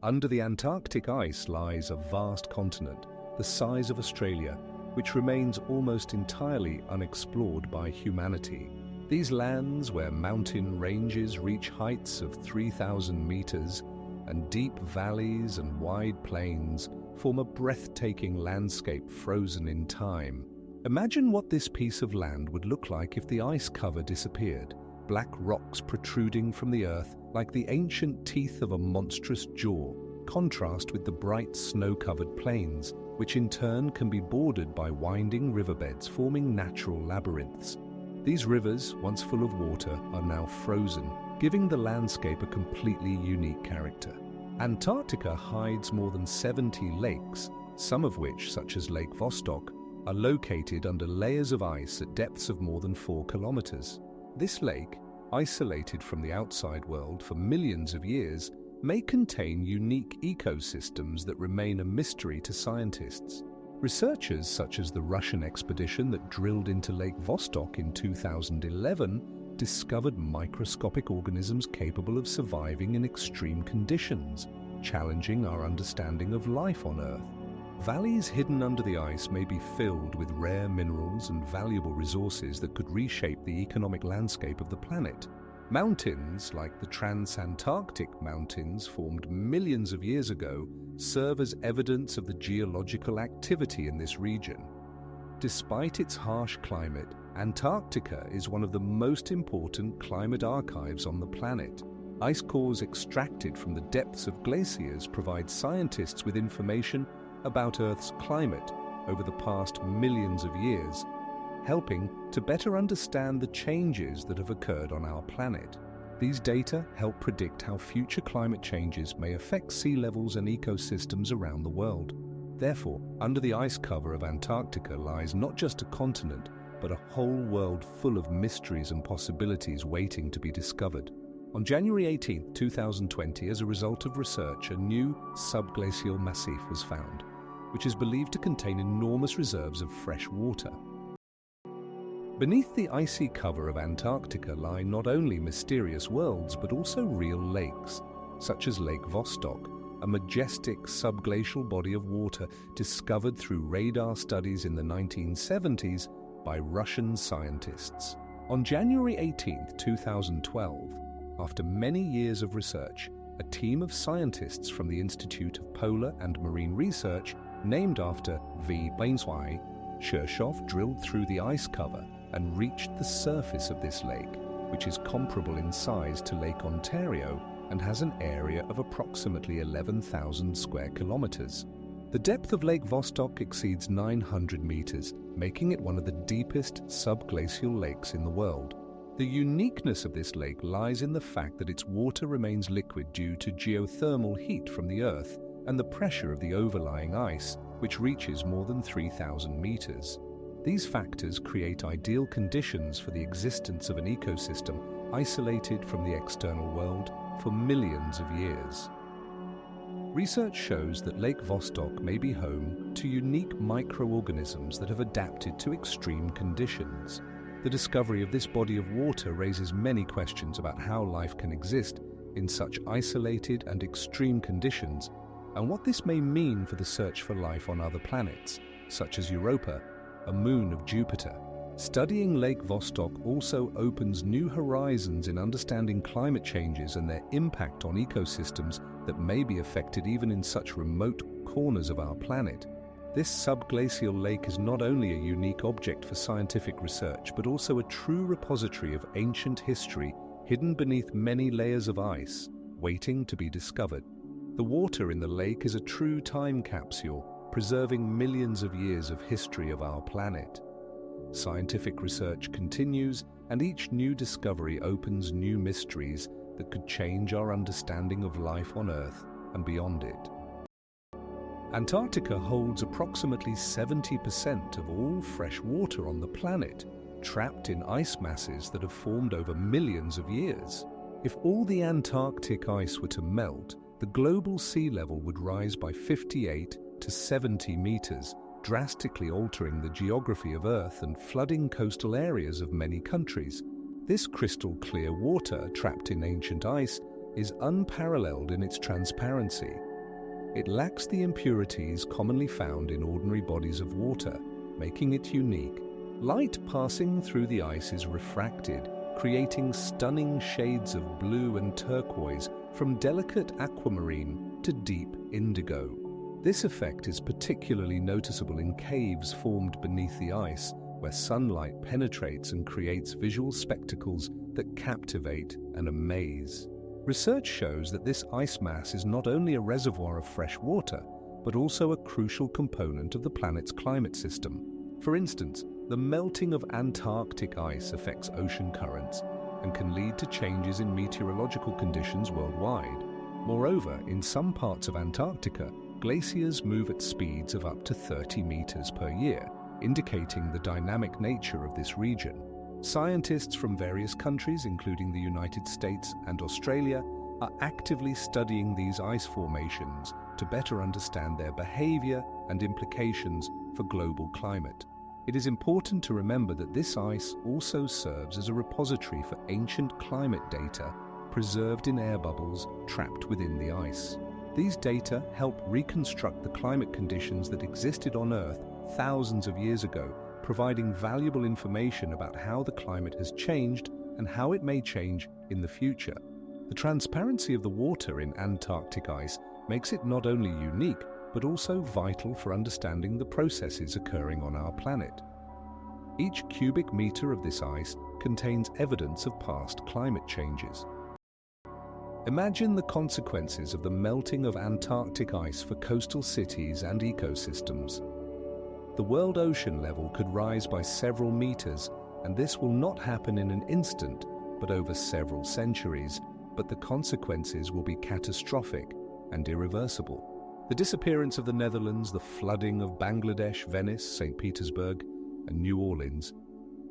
Under the Antarctic ice lies a vast continent, the size of Australia, which remains almost entirely unexplored by humanity. These lands, where mountain ranges reach heights of 3,000 meters and deep valleys and wide plains, form a breathtaking landscape frozen in time. Imagine what this piece of land would look like if the ice cover disappeared. Black rocks protruding from the earth like the ancient teeth of a monstrous jaw, contrast with the bright snow-covered plains, which in turn can be bordered by winding riverbeds forming natural labyrinths. These rivers, once full of water, are now frozen, giving the landscape a completely unique character. Antarctica hides more than 70 lakes, some of which, such as Lake Vostok, are located under layers of ice at depths of more than 4 kilometers. This lake, isolated from the outside world for millions of years, may contain unique ecosystems that remain a mystery to scientists. Researchers such as the Russian expedition that drilled into Lake Vostok in 2011 discovered microscopic organisms capable of surviving in extreme conditions, challenging our understanding of life on Earth. Valleys hidden under the ice may be filled with rare minerals and valuable resources that could reshape the economic landscape of the planet. Mountains, like the Transantarctic Mountains formed millions of years ago, serve as evidence of the geological activity in this region. Despite its harsh climate, Antarctica is one of the most important climate archives on the planet. Ice cores extracted from the depths of glaciers provide scientists with information about Earth's climate over the past millions of years, helping to better understand the changes that have occurred on our planet. These data help predict how future climate changes may affect sea levels and ecosystems around the world. Therefore, under the ice cover of Antarctica lies not just a continent, but a whole world full of mysteries and possibilities waiting to be discovered. On January 18, 2020, as a result of research, a new subglacial massif was found, which is believed to contain enormous reserves of fresh water. Beneath the icy cover of Antarctica lie not only mysterious worlds, but also real lakes, such as Lake Vostok, a majestic subglacial body of water discovered through radar studies in the 1970s by Russian scientists. On January 18, 2012, after many years of research, a team of scientists from the Institute of Polar and Marine Research, named after V. Shirshov, drilled through the ice cover and reached the surface of this lake, which is comparable in size to Lake Ontario and has an area of approximately 11,000 square kilometers. The depth of Lake Vostok exceeds 900 meters, making it one of the deepest subglacial lakes in the world. The uniqueness of this lake lies in the fact that its water remains liquid due to geothermal heat from the Earth and the pressure of the overlying ice, which reaches more than 3,000 meters. These factors create ideal conditions for the existence of an ecosystem isolated from the external world for millions of years. Research shows that Lake Vostok may be home to unique microorganisms that have adapted to extreme conditions. The discovery of this body of water raises many questions about how life can exist in such isolated and extreme conditions, and what this may mean for the search for life on other planets, such as Europa, a moon of Jupiter. Studying Lake Vostok also opens new horizons in understanding climate changes and their impact on ecosystems that may be affected even in such remote corners of our planet. This subglacial lake is not only a unique object for scientific research, but also a true repository of ancient history hidden beneath many layers of ice, waiting to be discovered. The water in the lake is a true time capsule, preserving millions of years of history of our planet. Scientific research continues, and each new discovery opens new mysteries that could change our understanding of life on Earth and beyond it. Antarctica holds approximately 70% of all fresh water on the planet, trapped in ice masses that have formed over millions of years. If all the Antarctic ice were to melt, the global sea level would rise by 58 to 70 meters, drastically altering the geography of Earth and flooding coastal areas of many countries. This crystal-clear water, trapped in ancient ice, is unparalleled in its transparency. It lacks the impurities commonly found in ordinary bodies of water, making it unique. Light passing through the ice is refracted, creating stunning shades of blue and turquoise from delicate aquamarine to deep indigo. This effect is particularly noticeable in caves formed beneath the ice, where sunlight penetrates and creates visual spectacles that captivate and amaze. Research shows that this ice mass is not only a reservoir of fresh water, but also a crucial component of the planet's climate system. For instance, the melting of Antarctic ice affects ocean currents and can lead to changes in meteorological conditions worldwide. Moreover, in some parts of Antarctica, glaciers move at speeds of up to 30 meters per year, indicating the dynamic nature of this region. Scientists from various countries, including the United States and Australia, are actively studying these ice formations to better understand their behavior and implications for global climate. It is important to remember that this ice also serves as a repository for ancient climate data preserved in air bubbles trapped within the ice. These data help reconstruct the climate conditions that existed on Earth thousands of years ago, providing valuable information about how the climate has changed and how it may change in the future. The transparency of the water in Antarctic ice makes it not only unique, but also vital for understanding the processes occurring on our planet. Each cubic meter of this ice contains evidence of past climate changes. Imagine the consequences of the melting of Antarctic ice for coastal cities and ecosystems. The world ocean level could rise by several meters, and this will not happen in an instant, but over several centuries, but the consequences will be catastrophic and irreversible. The disappearance of the Netherlands, the flooding of Bangladesh, Venice, St. Petersburg, and New Orleans.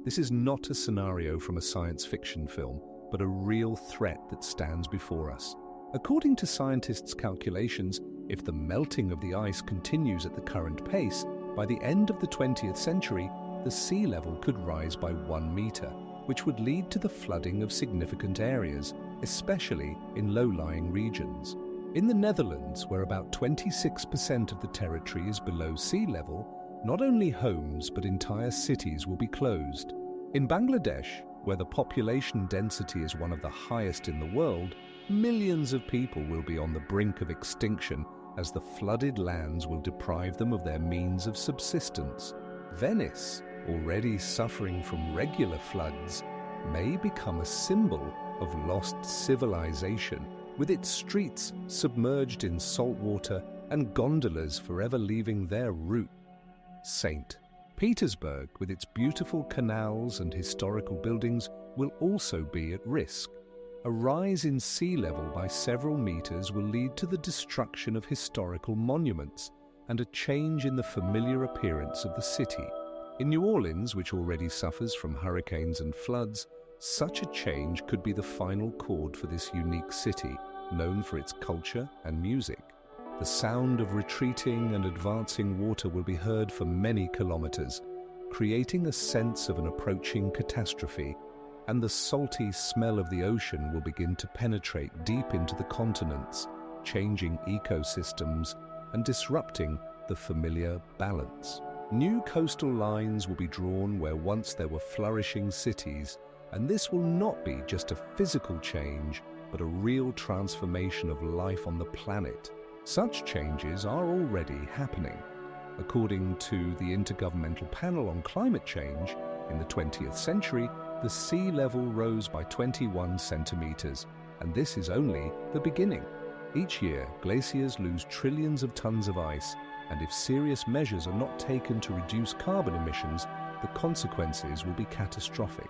This is not a scenario from a science fiction film, but a real threat that stands before us. According to scientists' calculations, if the melting of the ice continues at the current pace, by the end of the 20th century, the sea level could rise by 1 meter, which would lead to the flooding of significant areas, especially in low-lying regions. In the Netherlands, where about 26% of the territory is below sea level, not only homes but entire cities will be closed. In Bangladesh, where the population density is one of the highest in the world, millions of people will be on the brink of extinction as the flooded lands will deprive them of their means of subsistence. Venice, already suffering from regular floods, may become a symbol of lost civilization, with its streets submerged in salt water and gondolas forever leaving their route. St. Petersburg, with its beautiful canals and historical buildings, will also be at risk. A rise in sea level by several meters will lead to the destruction of historical monuments and a change in the familiar appearance of the city. In New Orleans, which already suffers from hurricanes and floods, such a change could be the final chord for this unique city, known for its culture and music. The sound of retreating and advancing water will be heard for many kilometers, creating a sense of an approaching catastrophe, and the salty smell of the ocean will begin to penetrate deep into the continents, changing ecosystems and disrupting the familiar balance. New coastal lines will be drawn where once there were flourishing cities, and this will not be just a physical change, but a real transformation of life on the planet. Such changes are already happening. According to the Intergovernmental Panel on Climate Change, in the 20th century, the sea level rose by 21 centimeters, and this is only the beginning. Each year, glaciers lose trillions of tons of ice, and if serious measures are not taken to reduce carbon emissions, the consequences will be catastrophic.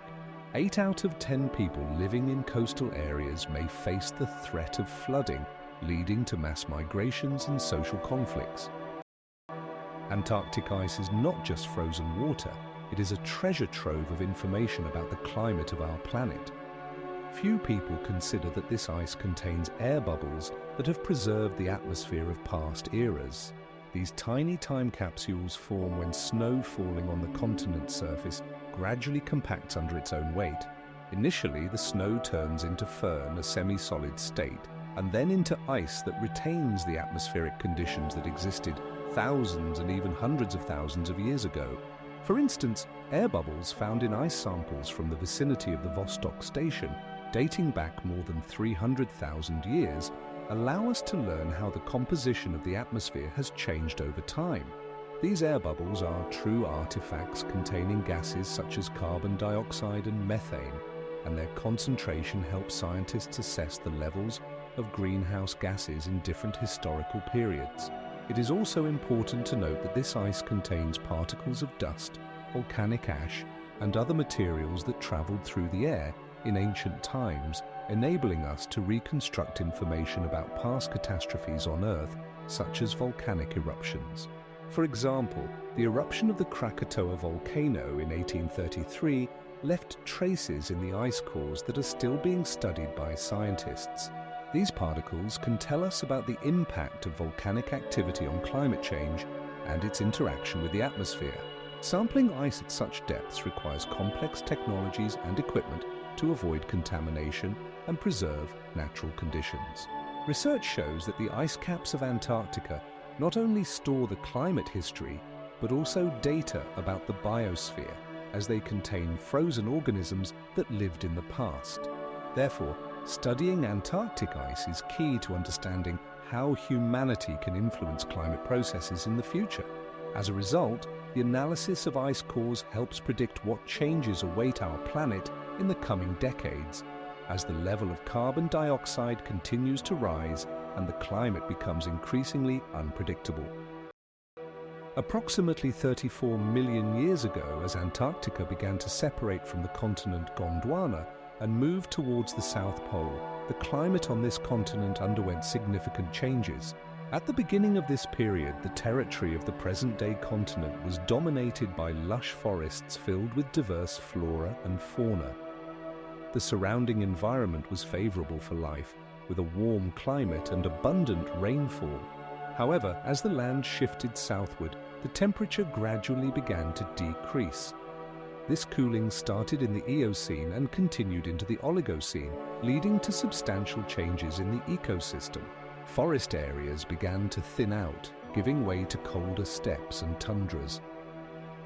8 out of 10 people living in coastal areas may face the threat of flooding, leading to mass migrations and social conflicts. Antarctic ice is not just frozen water, it is a treasure trove of information about the climate of our planet. Few people consider that this ice contains air bubbles that have preserved the atmosphere of past eras. These tiny time capsules form when snow falling on the continent's surface gradually compacts under its own weight. Initially, the snow turns into firn, a semi-solid state, and then into ice that retains the atmospheric conditions that existed thousands and even hundreds of thousands of years ago. For instance, air bubbles found in ice samples from the vicinity of the Vostok station, dating back more than 300,000 years, allow us to learn how the composition of the atmosphere has changed over time. These air bubbles are true artifacts containing gases such as carbon dioxide and methane, and their concentration helps scientists assess the levels of greenhouse gases in different historical periods. It is also important to note that this ice contains particles of dust, volcanic ash, and other materials that traveled through the air in ancient times, enabling us to reconstruct information about past catastrophes on Earth, such as volcanic eruptions. For example, the eruption of the Krakatoa volcano in 1833 left traces in the ice cores that are still being studied by scientists. These particles can tell us about the impact of volcanic activity on climate change and its interaction with the atmosphere. Sampling ice at such depths requires complex technologies and equipment to avoid contamination and preserve natural conditions. Research shows that the ice caps of Antarctica not only store the climate history, but also data about the biosphere, as they contain frozen organisms that lived in the past. Therefore, studying Antarctic ice is key to understanding how humanity can influence climate processes in the future. As a result, the analysis of ice cores helps predict what changes await our planet in the coming decades, as the level of carbon dioxide continues to rise and the climate becomes increasingly unpredictable. Approximately 34 million years ago, as Antarctica began to separate from the continent Gondwana and move towards the South Pole, the climate on this continent underwent significant changes. At the beginning of this period, the territory of the present-day continent was dominated by lush forests filled with diverse flora and fauna. The surrounding environment was favorable for life, with a warm climate and abundant rainfall. However, as the land shifted southward, the temperature gradually began to decrease. This cooling started in the Eocene and continued into the Oligocene, leading to substantial changes in the ecosystem. Forest areas began to thin out, giving way to colder steppes and tundras.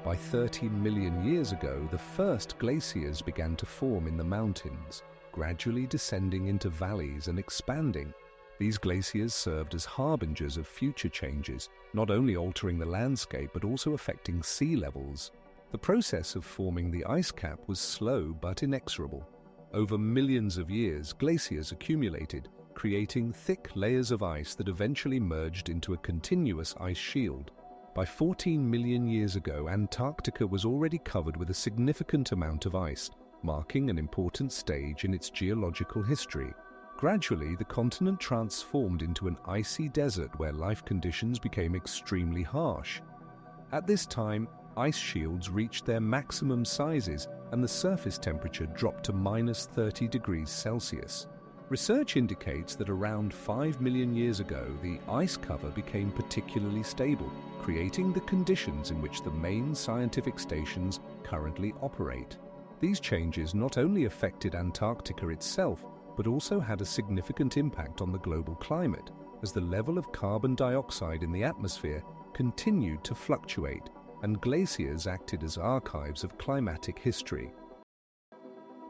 By 30 million years ago, the first glaciers began to form in the mountains, gradually descending into valleys and expanding. These glaciers served as harbingers of future changes, not only altering the landscape but also affecting sea levels. The process of forming the ice cap was slow but inexorable. Over millions of years, glaciers accumulated, creating thick layers of ice that eventually merged into a continuous ice shield. By 14 million years ago, Antarctica was already covered with a significant amount of ice, marking an important stage in its geological history. Gradually, the continent transformed into an icy desert where life conditions became extremely harsh. At this time, ice shields reached their maximum sizes and the surface temperature dropped to -30 degrees Celsius. Research indicates that around 5 million years ago, the ice cover became particularly stable, creating the conditions in which the main scientific stations currently operate. These changes not only affected Antarctica itself, but also had a significant impact on the global climate, as the level of carbon dioxide in the atmosphere continued to fluctuate, and glaciers acted as archives of climatic history.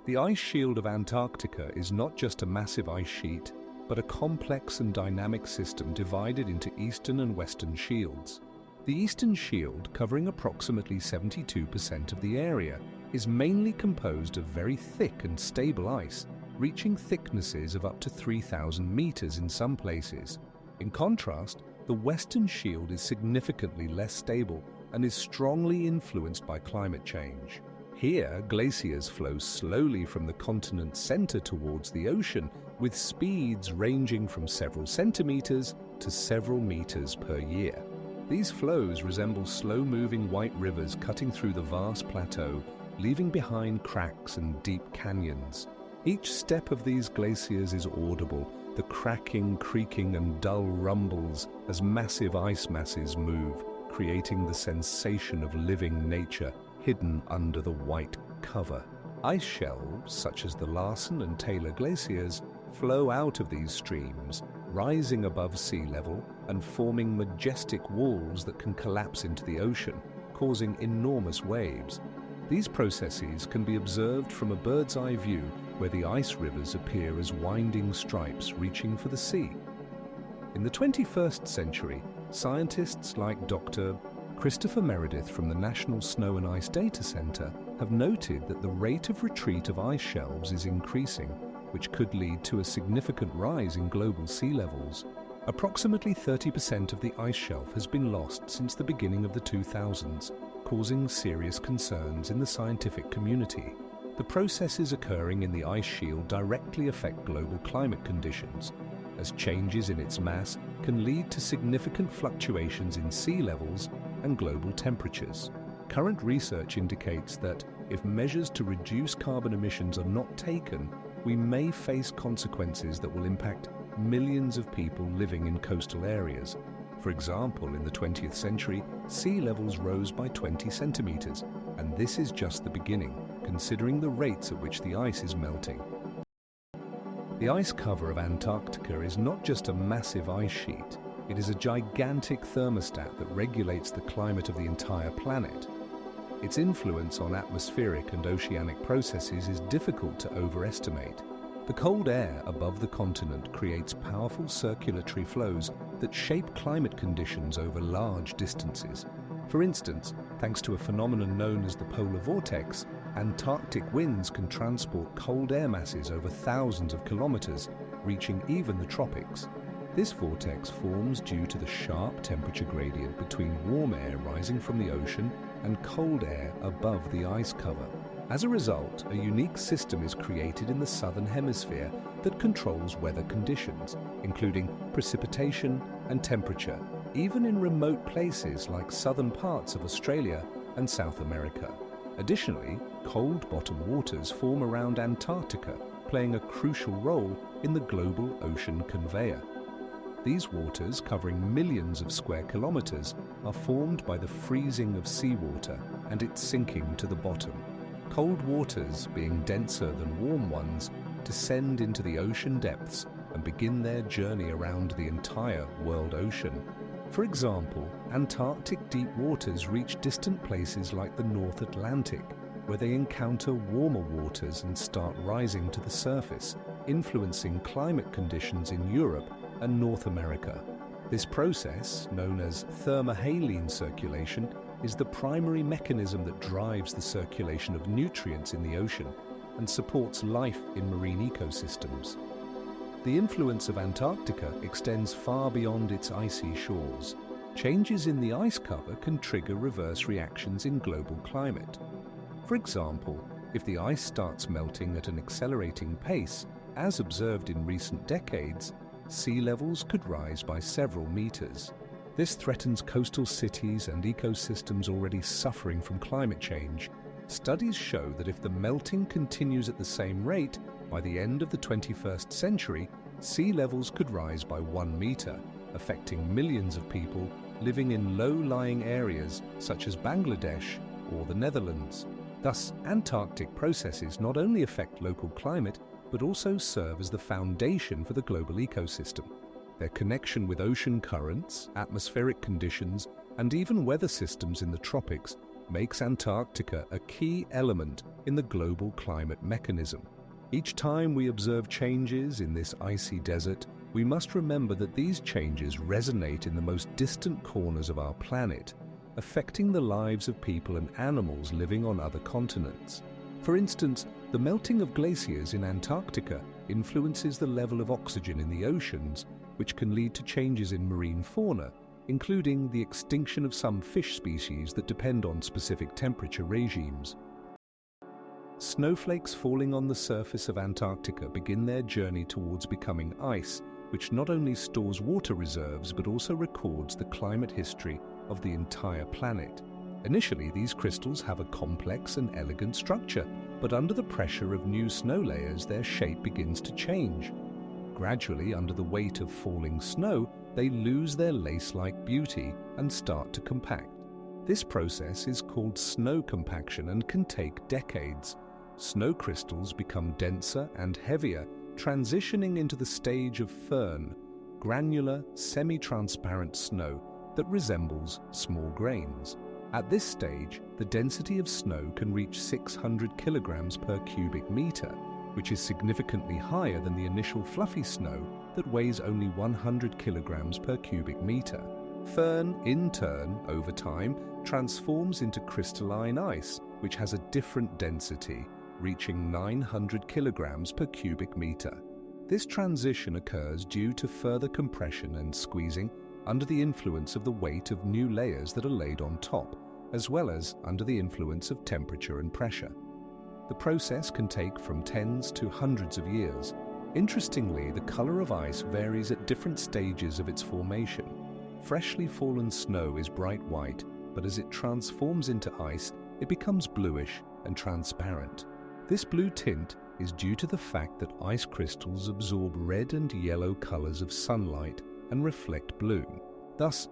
The ice shield of Antarctica is not just a massive ice sheet, but a complex and dynamic system divided into eastern and western shields. The eastern shield, covering approximately 72% of the area, is mainly composed of very thick and stable ice, reaching thicknesses of up to 3,000 meters in some places. In contrast, the western shield is significantly less stable and is strongly influenced by climate change. Here, glaciers flow slowly from the continent's center towards the ocean, with speeds ranging from several centimeters to several meters per year. These flows resemble slow-moving white rivers cutting through the vast plateau, leaving behind cracks and deep canyons. Each step of these glaciers is audible, the cracking, creaking, and dull rumbles as massive ice masses move, creating the sensation of living nature hidden under the white cover. Ice shelves, such as the Larsen and Taylor glaciers, flow out of these streams, rising above sea level and forming majestic walls that can collapse into the ocean, causing enormous waves. These processes can be observed from a bird's-eye view where the ice rivers appear as winding stripes reaching for the sea. In the 21st century, scientists like Dr. Christopher Meredith from the National Snow and Ice Data Center have noted that the rate of retreat of ice shelves is increasing, which could lead to a significant rise in global sea levels. Approximately 30% of the ice shelf has been lost since the beginning of the 2000s, causing serious concerns in the scientific community. The processes occurring in the ice shield directly affect global climate conditions, as changes in its mass can lead to significant fluctuations in sea levels and global temperatures. Current research indicates that if measures to reduce carbon emissions are not taken, we may face consequences that will impact millions of people living in coastal areas. For example, in the 20th century, sea levels rose by 20 centimeters, and this is just the beginning, considering the rates at which the ice is melting. The ice cover of Antarctica is not just a massive ice sheet, it is a gigantic thermostat that regulates the climate of the entire planet. Its influence on atmospheric and oceanic processes is difficult to overestimate. The cold air above the continent creates powerful circulatory flows that shape climate conditions over large distances. For instance, thanks to a phenomenon known as the polar vortex, Antarctic winds can transport cold air masses over thousands of kilometers, reaching even the tropics. This vortex forms due to the sharp temperature gradient between warm air rising from the ocean and cold air above the ice cover. As a result, a unique system is created in the southern hemisphere that controls weather conditions, including precipitation and temperature, even in remote places like southern parts of Australia and South America. Additionally, cold bottom waters form around Antarctica, playing a crucial role in the global ocean conveyor. These waters, covering millions of square kilometers, are formed by the freezing of seawater and its sinking to the bottom. Cold waters, being denser than warm ones, descend into the ocean depths and begin their journey around the entire world ocean. For example, Antarctic deep waters reach distant places like the North Atlantic, where they encounter warmer waters and start rising to the surface, influencing climate conditions in Europe and North America. This process, known as thermohaline circulation, is the primary mechanism that drives the circulation of nutrients in the ocean and supports life in marine ecosystems. The influence of Antarctica extends far beyond its icy shores. Changes in the ice cover can trigger reverse reactions in global climate. For example, if the ice starts melting at an accelerating pace, as observed in recent decades, sea levels could rise by several meters. This threatens coastal cities and ecosystems already suffering from climate change. Studies show that if the melting continues at the same rate, by the end of the 21st century, sea levels could rise by 1 meter, affecting millions of people living in low-lying areas such as Bangladesh or the Netherlands. Thus, Antarctic processes not only affect local climate, but also serve as the foundation for the global ecosystem. Their connection with ocean currents, atmospheric conditions, and even weather systems in the tropics makes Antarctica a key element in the global climate mechanism. Each time we observe changes in this icy desert, we must remember that these changes resonate in the most distant corners of our planet, affecting the lives of people and animals living on other continents. For instance, the melting of glaciers in Antarctica influences the level of oxygen in the oceans, which can lead to changes in marine fauna, including the extinction of some fish species that depend on specific temperature regimes. Snowflakes falling on the surface of Antarctica begin their journey towards becoming ice, which not only stores water reserves but also records the climate history of the entire planet. Initially, these crystals have a complex and elegant structure, but under the pressure of new snow layers, their shape begins to change. Gradually, under the weight of falling snow, they lose their lace-like beauty and start to compact. This process is called snow compaction and can take decades. snow crystals become denser and heavier, transitioning into the stage of firn, granular, semi-transparent snow that resembles small grains. At this stage, the density of snow can reach 600 kilograms per cubic meter, which is significantly higher than the initial fluffy snow that weighs only 100 kilograms per cubic meter. Firn, in turn, over time, transforms into crystalline ice, which has a different density, reaching 900 kilograms per cubic meter. This transition occurs due to further compression and squeezing under the influence of the weight of new layers that are laid on top, as well as under the influence of temperature and pressure. The process can take from tens to hundreds of years. Interestingly, the color of ice varies at different stages of its formation. Freshly fallen snow is bright white, but as it transforms into ice, it becomes bluish and transparent. This blue tint is due to the fact that ice crystals absorb red and yellow colors of sunlight and reflect blue. Thus,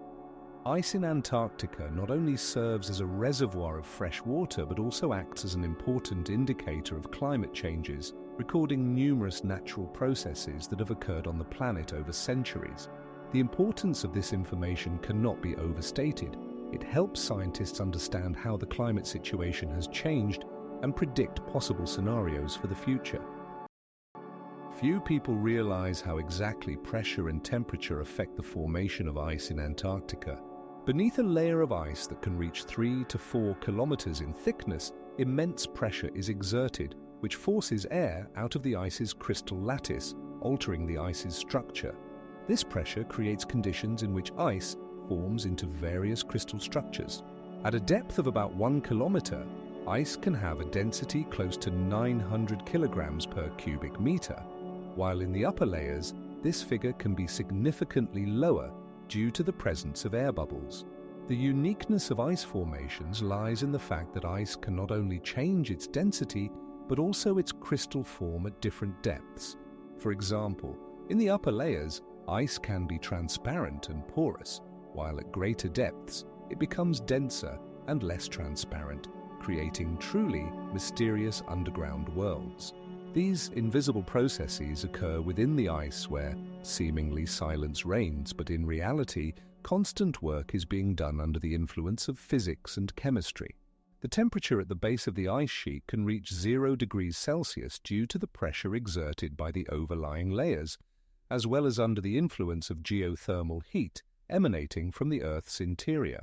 ice in Antarctica not only serves as a reservoir of fresh water but also acts as an important indicator of climate changes, recording numerous natural processes that have occurred on the planet over centuries. The importance of this information cannot be overstated. It helps scientists understand how the climate situation has changed and predict possible scenarios for the future. Few people realize how exactly pressure and temperature affect the formation of ice in Antarctica. Beneath a layer of ice that can reach 3 to 4 kilometers in thickness, immense pressure is exerted, which forces air out of the ice's crystal lattice, altering the ice's structure. This pressure creates conditions in which ice forms into various crystal structures. At a depth of about 1 kilometer, ice can have a density close to 900 kilograms per cubic meter, while in the upper layers, this figure can be significantly lower due to the presence of air bubbles. The uniqueness of ice formations lies in the fact that ice can not only change its density, but also its crystal form at different depths. For example, in the upper layers, ice can be transparent and porous, while at greater depths, it becomes denser and less transparent, creating truly mysterious underground worlds. These invisible processes occur within the ice where seemingly silence reigns, but in reality, constant work is being done under the influence of physics and chemistry. The temperature at the base of the ice sheet can reach 0 degrees Celsius due to the pressure exerted by the overlying layers, as well as under the influence of geothermal heat emanating from the Earth's interior.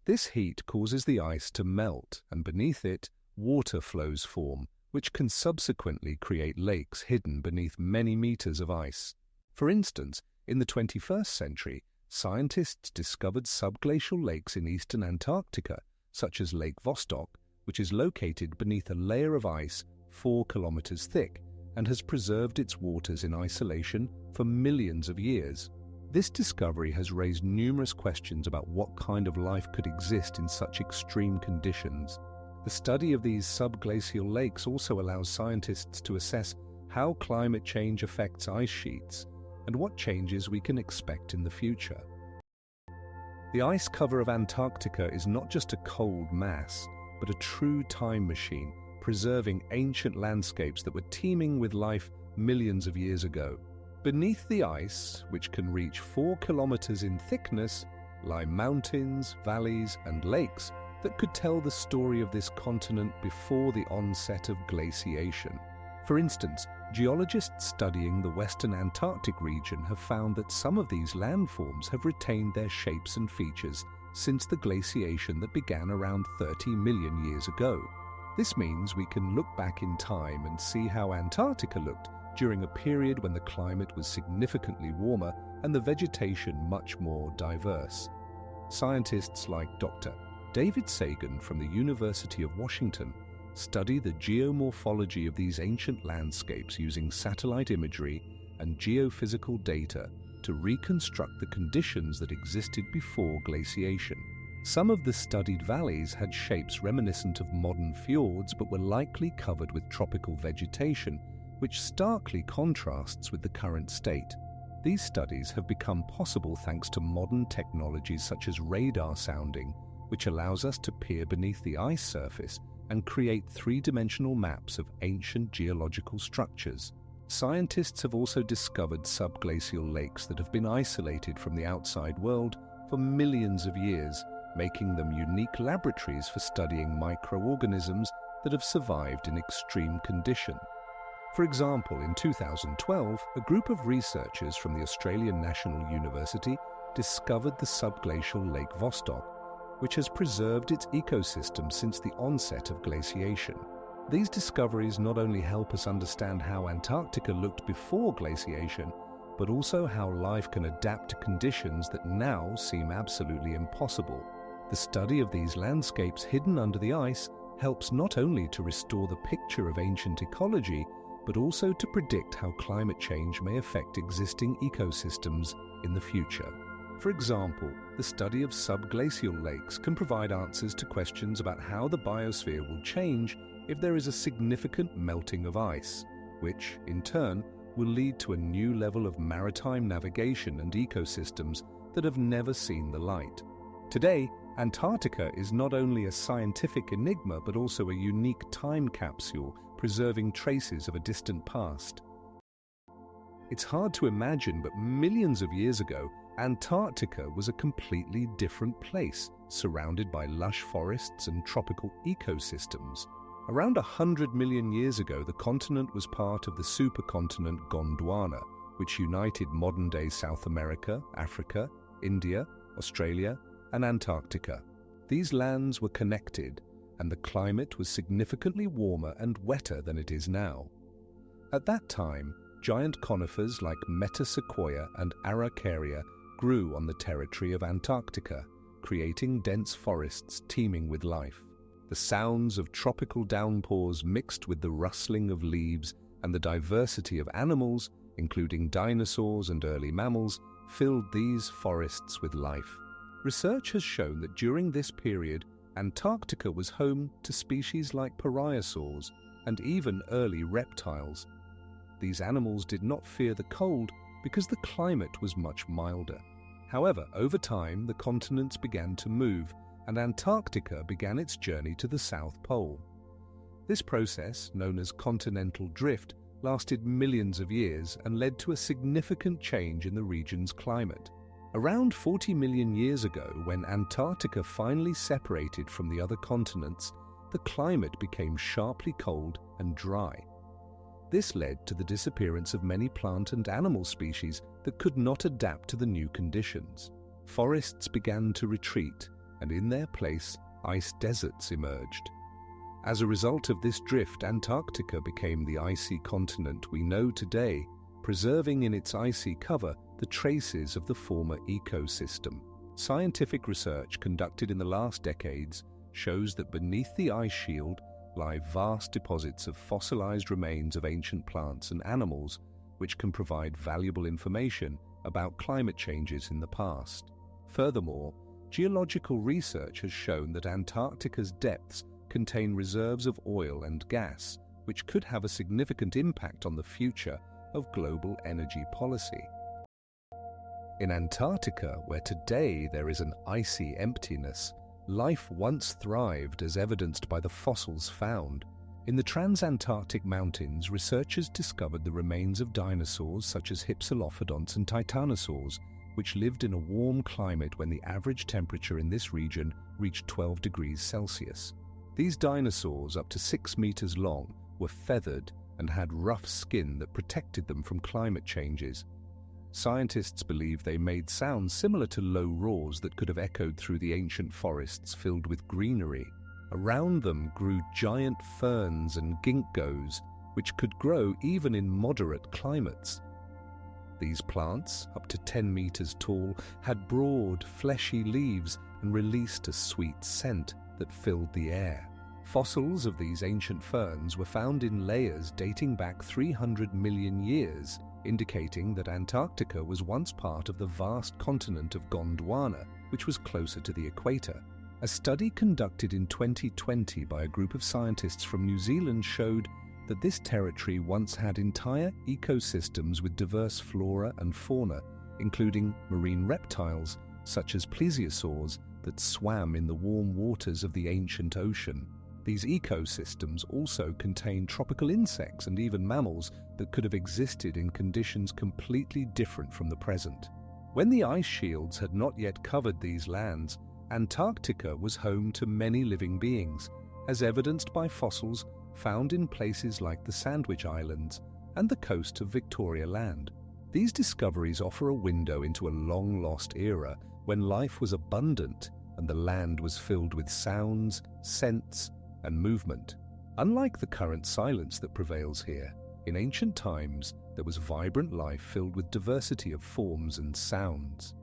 This heat causes the ice to melt, and beneath it, water flows form, which can subsequently create lakes hidden beneath many meters of ice. For instance, in the 21st century, scientists discovered subglacial lakes in eastern Antarctica, such as Lake Vostok, which is located beneath a layer of ice 4 kilometers thick and has preserved its waters in isolation for millions of years. This discovery has raised numerous questions about what kind of life could exist in such extreme conditions. The study of these subglacial lakes also allows scientists to assess how climate change affects ice sheets and what changes we can expect in the future. The ice cover of Antarctica is not just a cold mass, but a true time machine, preserving ancient landscapes that were teeming with life millions of years ago. Beneath the ice, which can reach 4 kilometers in thickness, lie mountains, valleys, and lakes that could tell the story of this continent before the onset of glaciation. For instance, geologists studying the western Antarctic region have found that some of these landforms have retained their shapes and features since the glaciation that began around 30 million years ago. This means we can look back in time and see how Antarctica looked during a period when the climate was significantly warmer and the vegetation much more diverse. Scientists like Dr. David Sagan from the University of Washington study the geomorphology of these ancient landscapes using satellite imagery and geophysical data to reconstruct the conditions that existed before glaciation. Some of the studied valleys had shapes reminiscent of modern fjords but were likely covered with tropical vegetation, which starkly contrasts with the current state. These studies have become possible thanks to modern technologies such as radar sounding, which allows us to peer beneath the ice surface and create three-dimensional maps of ancient geological structures. Scientists have also discovered subglacial lakes that have been isolated from the outside world for millions of years, making them unique laboratories for studying microorganisms that have survived in extreme condition. For example, in 2012, a group of researchers from the Australian National University discovered the subglacial Lake Vostok, which has preserved its ecosystem since the onset of glaciation. These discoveries not only help us understand how Antarctica looked before glaciation, but also how life can adapt to conditions that now seem absolutely impossible. The study of these landscapes hidden under the ice helps not only to restore the picture of ancient ecology, but also to predict how climate change may affect existing ecosystems in the future. For example, the study of subglacial lakes can provide answers to questions about how the biosphere will change if there is a significant melting of ice, which, in turn, will lead to a new level of maritime navigation and ecosystems that have never seen the light. Today, Antarctica is not only a scientific enigma but also a unique time capsule preserving traces of a distant past. It's hard to imagine, but millions of years ago, Antarctica was a completely different place, surrounded by lush forests and tropical ecosystems. Around 100 million years ago, the continent was part of the supercontinent Gondwana, which united modern-day South America, Africa, India, Australia, and Antarctica. These lands were connected, and the climate was significantly warmer and wetter than it is now. At that time, giant conifers like Metasequoia and Araucaria grew on the territory of Antarctica, creating dense forests teeming with life. The sounds of tropical downpours mixed with the rustling of leaves and the diversity of animals, including dinosaurs and early mammals, filled these forests with life. Research has shown that during this period, Antarctica was home to species like pariasaurs and even early reptiles. These animals did not fear the cold because the climate was much milder. However, over time, the continents began to move, and Antarctica began its journey to the South Pole. This process, known as continental drift, lasted millions of years and led to a significant change in the region's climate. Around 40 million years ago, when Antarctica finally separated from the other continents, the climate became sharply cold and dry. This led to the disappearance of many plant and animal species that could not adapt to the new conditions. Forests began to retreat, and in their place, ice deserts emerged. As a result of this drift, Antarctica became the icy continent we know today, preserving in its icy cover the traces of the former ecosystem. Scientific research conducted in the last decades shows that beneath the ice shield lie vast deposits of fossilized remains of ancient plants and animals, which can provide valuable information about climate changes in the past. Furthermore, geological research has shown that Antarctica's depths contain reserves of oil and gas, which could have a significant impact on the future of global energy policy. In Antarctica, where today there is an icy emptiness, life once thrived as evidenced by the fossils found. In the Transantarctic Mountains, researchers discovered the remains of dinosaurs such as Hypsilophodonts and Titanosaurs, which lived in a warm climate when the average temperature in this region reached 12 degrees Celsius. These dinosaurs, up to 6 meters long, were feathered and had rough skin that protected them from climate changes. Scientists believe they made sounds similar to low roars that could have echoed through the ancient forests filled with greenery. Around them grew giant ferns and ginkgos, which could grow even in moderate climates. These plants, up to 10 meters tall, had broad, fleshy leaves and released a sweet scent that filled the air. Fossils of these ancient ferns were found in layers dating back 300 million years, indicating that Antarctica was once part of the vast continent of Gondwana, which was closer to the equator. A study conducted in 2020 by a group of scientists from New Zealand showed that this territory once had entire ecosystems with diverse flora and fauna, including marine reptiles such as plesiosaurs that swam in the warm waters of the ancient ocean. These ecosystems also contain tropical insects and even mammals that could have existed in conditions completely different from the present. When the ice shields had not yet covered these lands, Antarctica was home to many living beings, as evidenced by fossils found in places like the Sandwich Islands and the coast of Victoria Land. These discoveries offer a window into a long-lost era when life was abundant and the land was filled with sounds, scents, and movement. Unlike the current silence that prevails here, in ancient times there was vibrant life filled with diversity of forms and sounds.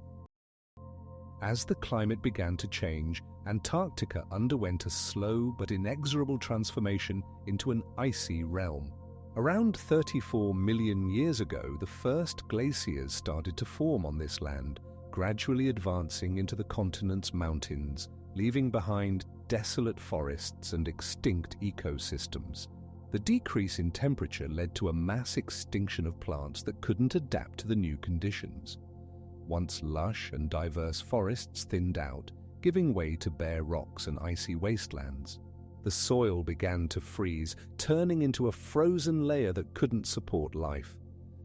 As the climate began to change, Antarctica underwent a slow but inexorable transformation into an icy realm. Around 34 million years ago, the first glaciers started to form on this land, gradually advancing into the continent's mountains, leaving behind desolate forests and extinct ecosystems. The decrease in temperature led to a mass extinction of plants that couldn't adapt to the new conditions. Once lush and diverse forests thinned out, giving way to bare rocks and icy wastelands. The soil began to freeze, turning into a frozen layer that couldn't support life.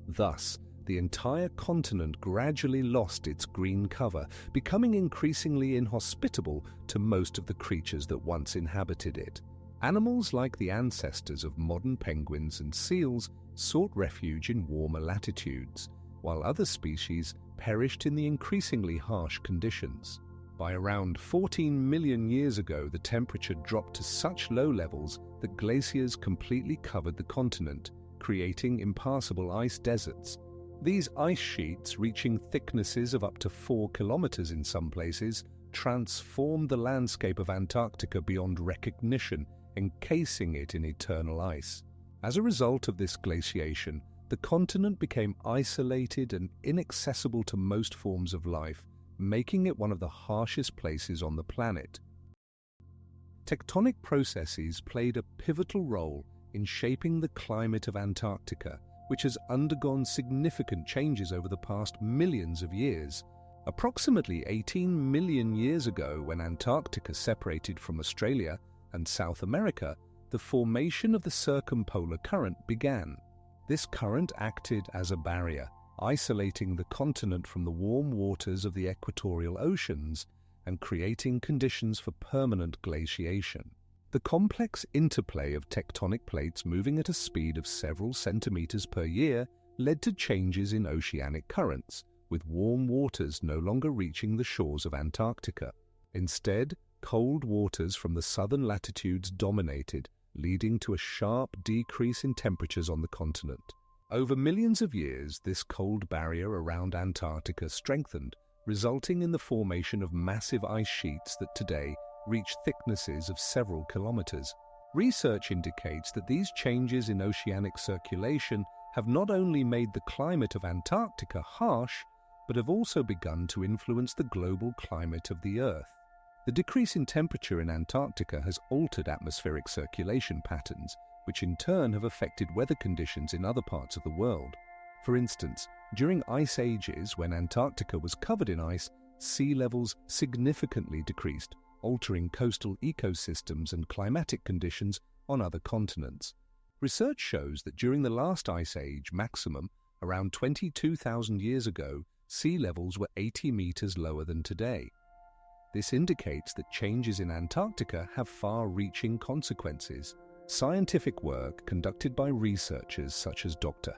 Thus, the entire continent gradually lost its green cover, becoming increasingly inhospitable to most of the creatures that once inhabited it. Animals like the ancestors of modern penguins and seals sought refuge in warmer latitudes, while other species perished in the increasingly harsh conditions. By around 14 million years ago, the temperature dropped to such low levels that glaciers completely covered the continent, creating impassable ice deserts. These ice sheets, reaching thicknesses of up to 4 kilometers in some places, transformed the landscape of Antarctica beyond recognition, encasing it in eternal ice. As a result of this glaciation, the continent became isolated and inaccessible to most forms of life, making it one of the harshest places on the planet. Tectonic processes played a pivotal role in shaping the climate of Antarctica, which has undergone significant changes over the past millions of years. Approximately 18 million years ago, when Antarctica separated from Australia and South America, the formation of the circumpolar current began. This current acted as a barrier, isolating the continent from the warm waters of the equatorial oceans and creating conditions for permanent glaciation. The complex interplay of tectonic plates moving at a speed of several centimeters per year led to changes in oceanic currents, with warm waters no longer reaching the shores of Antarctica. Instead, cold waters from the southern latitudes dominated, leading to a sharp decrease in temperatures on the continent. Over millions of years, this cold barrier around Antarctica strengthened, resulting in the formation of massive ice sheets that today reach thicknesses of several kilometers. Research indicates that these changes in oceanic circulation have not only made the climate of Antarctica harsh, but have also begun to influence the global climate of the Earth. The decrease in temperature in Antarctica has altered atmospheric circulation patterns, which in turn have affected weather conditions in other parts of the world. For instance, during ice ages, when Antarctica was covered in ice, sea levels significantly decreased, altering coastal ecosystems and climatic conditions on other continents. Research shows that during the last ice age maximum, around 22,000 years ago, sea levels were 80 meters lower than today. This indicates that changes in Antarctica have far-reaching consequences. Scientific work conducted by researchers such as Dr.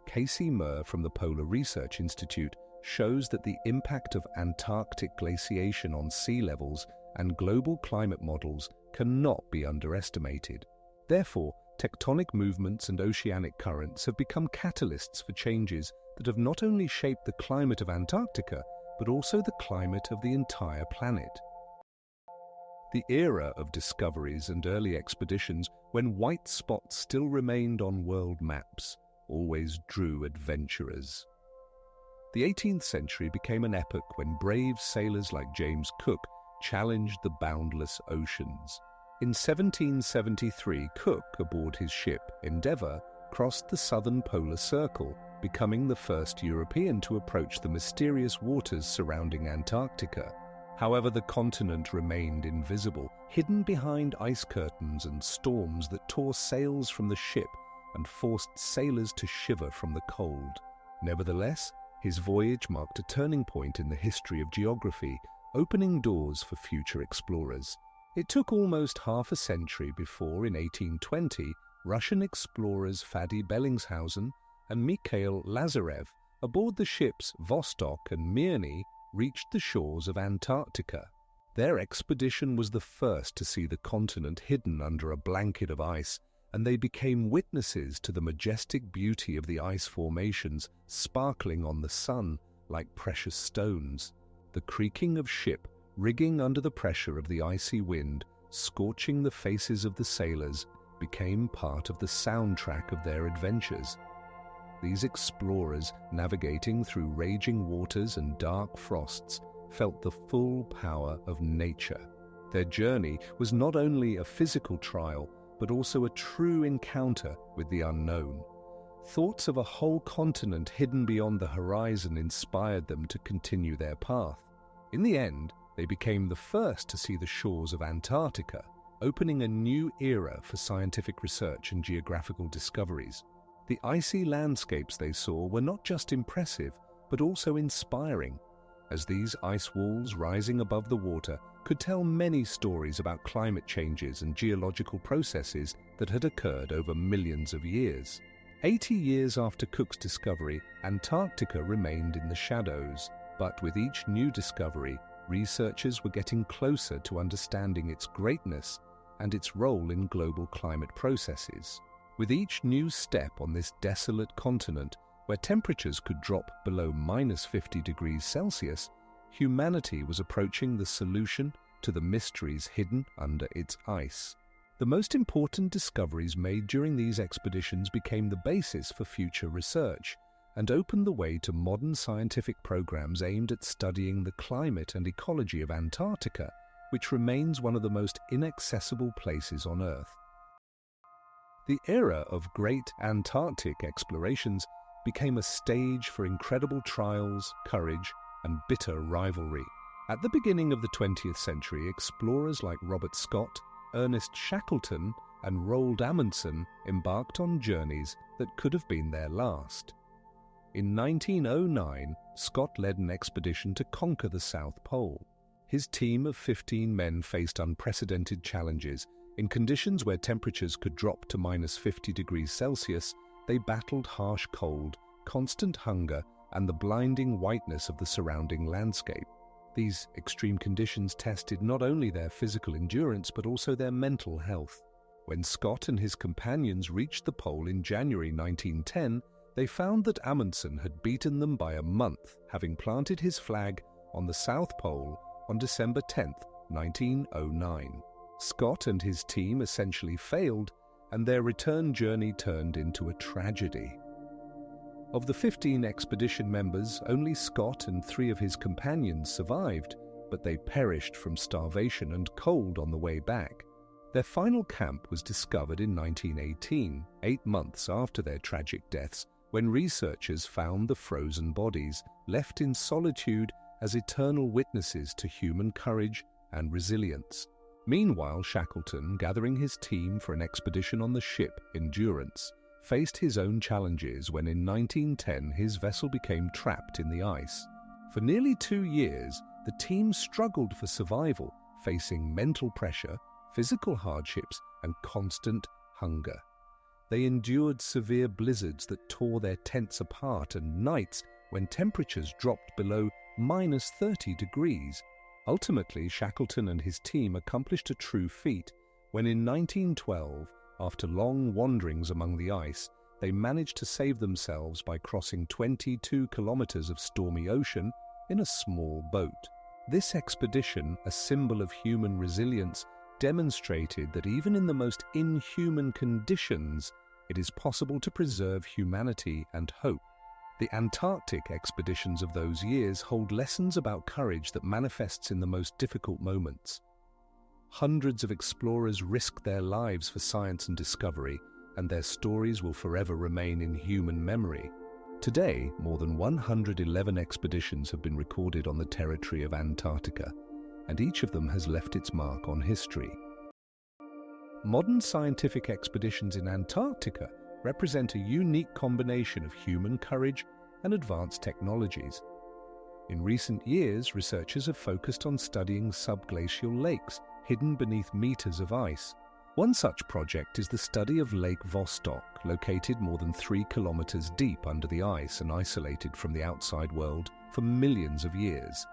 Casey Murr from the Polar Research Institute shows that the impact of Antarctic glaciation on sea levels and global climate models cannot be underestimated. Therefore, tectonic movements and oceanic currents have become catalysts for changes that have not only shaped the climate of Antarctica, but also the climate of the entire planet. The era of discoveries and early expeditions, when white spots still remained on world maps, always drew adventurers. The 18th century became an epoch when brave sailors like James Cook challenged the boundless oceans. In 1773, Cook, aboard his ship Endeavour, crossed the southern polar circle, becoming the first European to approach the mysterious waters surrounding Antarctica. However, the continent remained invisible, hidden behind ice curtains and storms that tore sails from the ship and forced sailors to shiver from the cold. Nevertheless, his voyage marked a turning point in the history of geography, opening doors for future explorers. It took almost half a century before, in 1820, Russian explorers Fadi Bellingshausen and Mikhail Lazarev, aboard the ships Vostok and Mirny, reached the shores of Antarctica. Their expedition was the first to see the continent hidden under a blanket of ice, and they became witnesses to the majestic beauty of the ice formations sparkling on the sun like precious stones. The creaking of ship rigging under the pressure of the icy wind, scorching the faces of the sailors, became part of the soundtrack of their adventures. These explorers, navigating through raging waters and dark frosts, felt the full power of nature. Their journey was not only a physical trial, but also a true encounter with the unknown. Thoughts of a whole continent hidden beyond the horizon inspired them to continue their path. In the end, they became the first to see the shores of Antarctica, opening a new era for scientific research and geographical discoveries. The icy landscapes they saw were not just impressive, but also inspiring, as these ice walls rising above the water could tell many stories about climate changes and geological processes that had occurred over millions of years. 80 years after Cook's discovery, Antarctica remained in the shadows, but with each new discovery, researchers were getting closer to understanding its greatness and its role in global climate processes. With each new step on this desolate continent, where temperatures could drop below -50 degrees Celsius, humanity was approaching the solution to the mysteries hidden under its ice. The most important discoveries made during these expeditions became the basis for future research and opened the way to modern scientific programs aimed at studying the climate and ecology of Antarctica, which remains one of the most inaccessible places on Earth. The era of great Antarctic explorations became a stage for incredible trials, courage, and bitter rivalry. At the beginning of the 20th century, explorers like Robert Scott, Ernest Shackleton, and Roald Amundsen embarked on journeys that could have been their last. In 1909, Scott led an expedition to conquer the South Pole. His team of 15 men faced unprecedented challenges. In conditions where temperatures could drop to -50 degrees Celsius, they battled harsh cold, constant hunger, and the blinding whiteness of the surrounding landscape. These extreme conditions tested not only their physical endurance but also their mental health. When Scott and his companions reached the pole in January 1910, they found that Amundsen had beaten them by a month, having planted his flag on the South Pole on December 10, 1909. Scott and his team essentially failed, and their return journey turned into a tragedy. Of the 15 expedition members, only Scott and 3 of his companions survived, but they perished from starvation and cold on the way back. Their final camp was discovered in 1918, 8 months after their tragic deaths, when researchers found the frozen bodies, left in solitude as eternal witnesses to human courage and resilience. Meanwhile, Shackleton, gathering his team for an expedition on the ship Endurance, faced his own challenges when in 1910 his vessel became trapped in the ice. For nearly 2 years, the team struggled for survival, facing mental pressure, physical hardships, and constant hunger. They endured severe blizzards that tore their tents apart and nights when temperatures dropped below -30 degrees. Ultimately, Shackleton and his team accomplished a true feat when in 1912, after long wanderings among the ice, they managed to save themselves by crossing 22 kilometers of stormy ocean in a small boat. This expedition, a symbol of human resilience, demonstrated that even in the most inhuman conditions, it is possible to preserve humanity and hope. The Antarctic expeditions of those years hold lessons about courage that manifests in the most difficult moments. Hundreds of explorers risked their lives for science and discovery, and their stories will forever remain in human memory. Today, more than 111 expeditions have been recorded on the territory of Antarctica. and each of them has left its mark on history. Modern scientific expeditions in Antarctica represent a unique combination of human courage and advanced technologies. In recent years, researchers have focused on studying subglacial lakes hidden beneath meters of ice. One such project is the study of Lake Vostok, located more than 3 kilometers deep under the ice and isolated from the outside world for millions of years.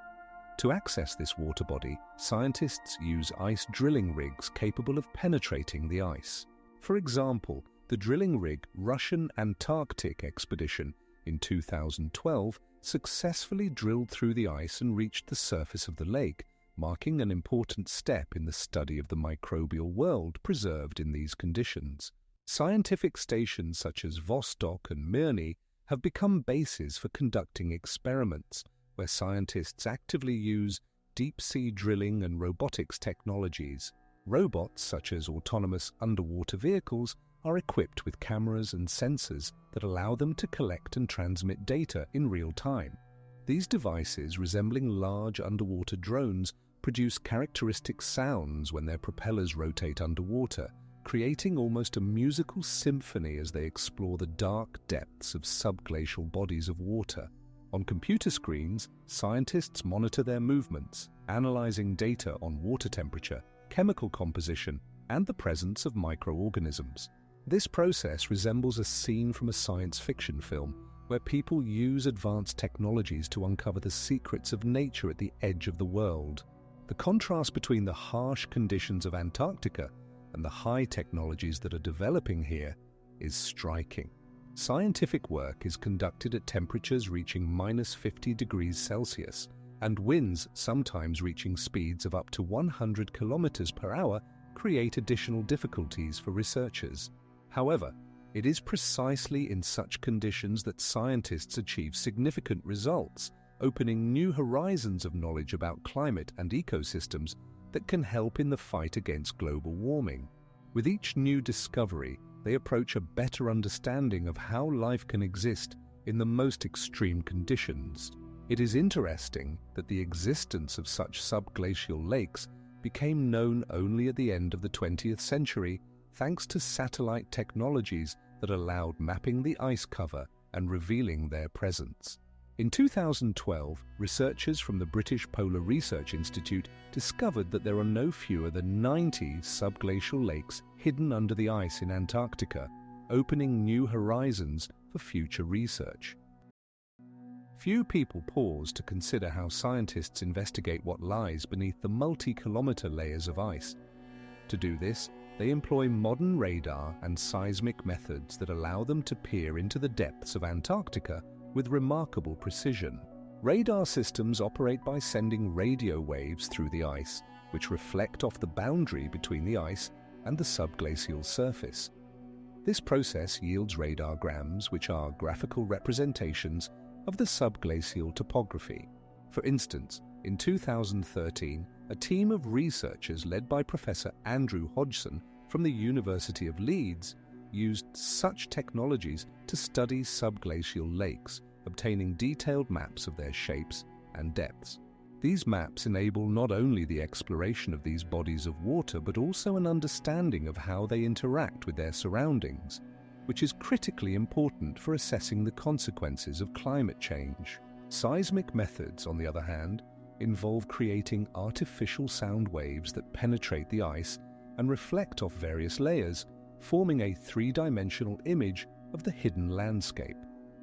To access this water body, scientists use ice drilling rigs capable of penetrating the ice. For example, the drilling rig Russian Antarctic expedition in 2012 successfully drilled through the ice and reached the surface of the lake, marking an important step in the study of the microbial world preserved in these conditions. Scientific stations such as Vostok and Mirny have become bases for conducting experiments where scientists actively use deep-sea drilling and robotics technologies. Robots such as autonomous underwater vehicles are equipped with cameras and sensors that allow them to collect and transmit data in real time. These devices, resembling large underwater drones, produce characteristic sounds when their propellers rotate underwater, creating almost a musical symphony as they explore the dark depths of subglacial bodies of water. On computer screens, scientists monitor their movements, analyzing data on water temperature, chemical composition, and the presence of microorganisms. This process resembles a scene from a science fiction film, where people use advanced technologies to uncover the secrets of nature at the edge of the world. The contrast between the harsh conditions of Antarctica and the high technologies that are developing here is striking. Scientific work is conducted at temperatures reaching -50 degrees Celsius, and winds sometimes reaching speeds of up to 100 kilometers per hour create additional difficulties for researchers. However, it is precisely in such conditions that scientists achieve significant results, opening new horizons of knowledge about climate and ecosystems that can help in the fight against global warming. With each new discovery, they approach a better understanding of how life can exist in the most extreme conditions. It is interesting that the existence of such subglacial lakes became known only at the end of the 20th century, thanks to satellite technologies that allowed mapping the ice cover and revealing their presence. In 2012, researchers from the British Polar Research Institute discovered that there are no fewer than 90 subglacial lakes hidden under the ice in Antarctica, opening new horizons for future research. Few people pause to consider how scientists investigate what lies beneath the multi-kilometer layers of ice. To do this, they employ modern radar and seismic methods that allow them to peer into the depths of Antarctica with remarkable precision. Radar systems operate by sending radio waves through the ice, which reflect off the boundary between the ice and the subglacial surface. This process yields radargrams, which are graphical representations of the subglacial topography. For instance, in 2013, a team of researchers led by Professor Andrew Hodgson from the University of Leeds used such technologies to study subglacial lakes, obtaining detailed maps of their shapes and depths. These maps enable not only the exploration of these bodies of water, but also an understanding of how they interact with their surroundings, which is critically important for assessing the consequences of climate change. Seismic methods, on the other hand, involve creating artificial sound waves that penetrate the ice and reflect off various layers, forming a three-dimensional image of the hidden landscape.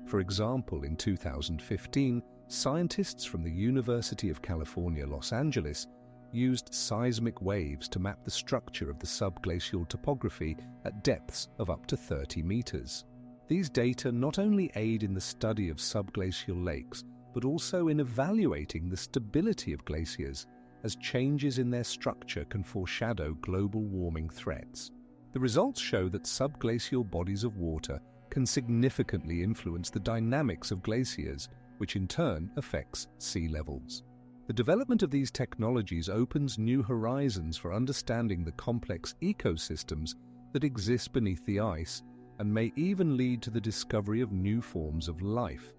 For example, in 2015, scientists from the University of California, Los Angeles, used seismic waves to map the structure of the subglacial topography at depths of up to 30 meters. These data not only aid in the study of subglacial lakes, but also in evaluating the stability of glaciers, as changes in their structure can foreshadow global warming threats. The results show that subglacial bodies of water can significantly influence the dynamics of glaciers, which in turn affects sea levels. The development of these technologies opens new horizons for understanding the complex ecosystems that exist beneath the ice, and may even lead to the discovery of new forms of life.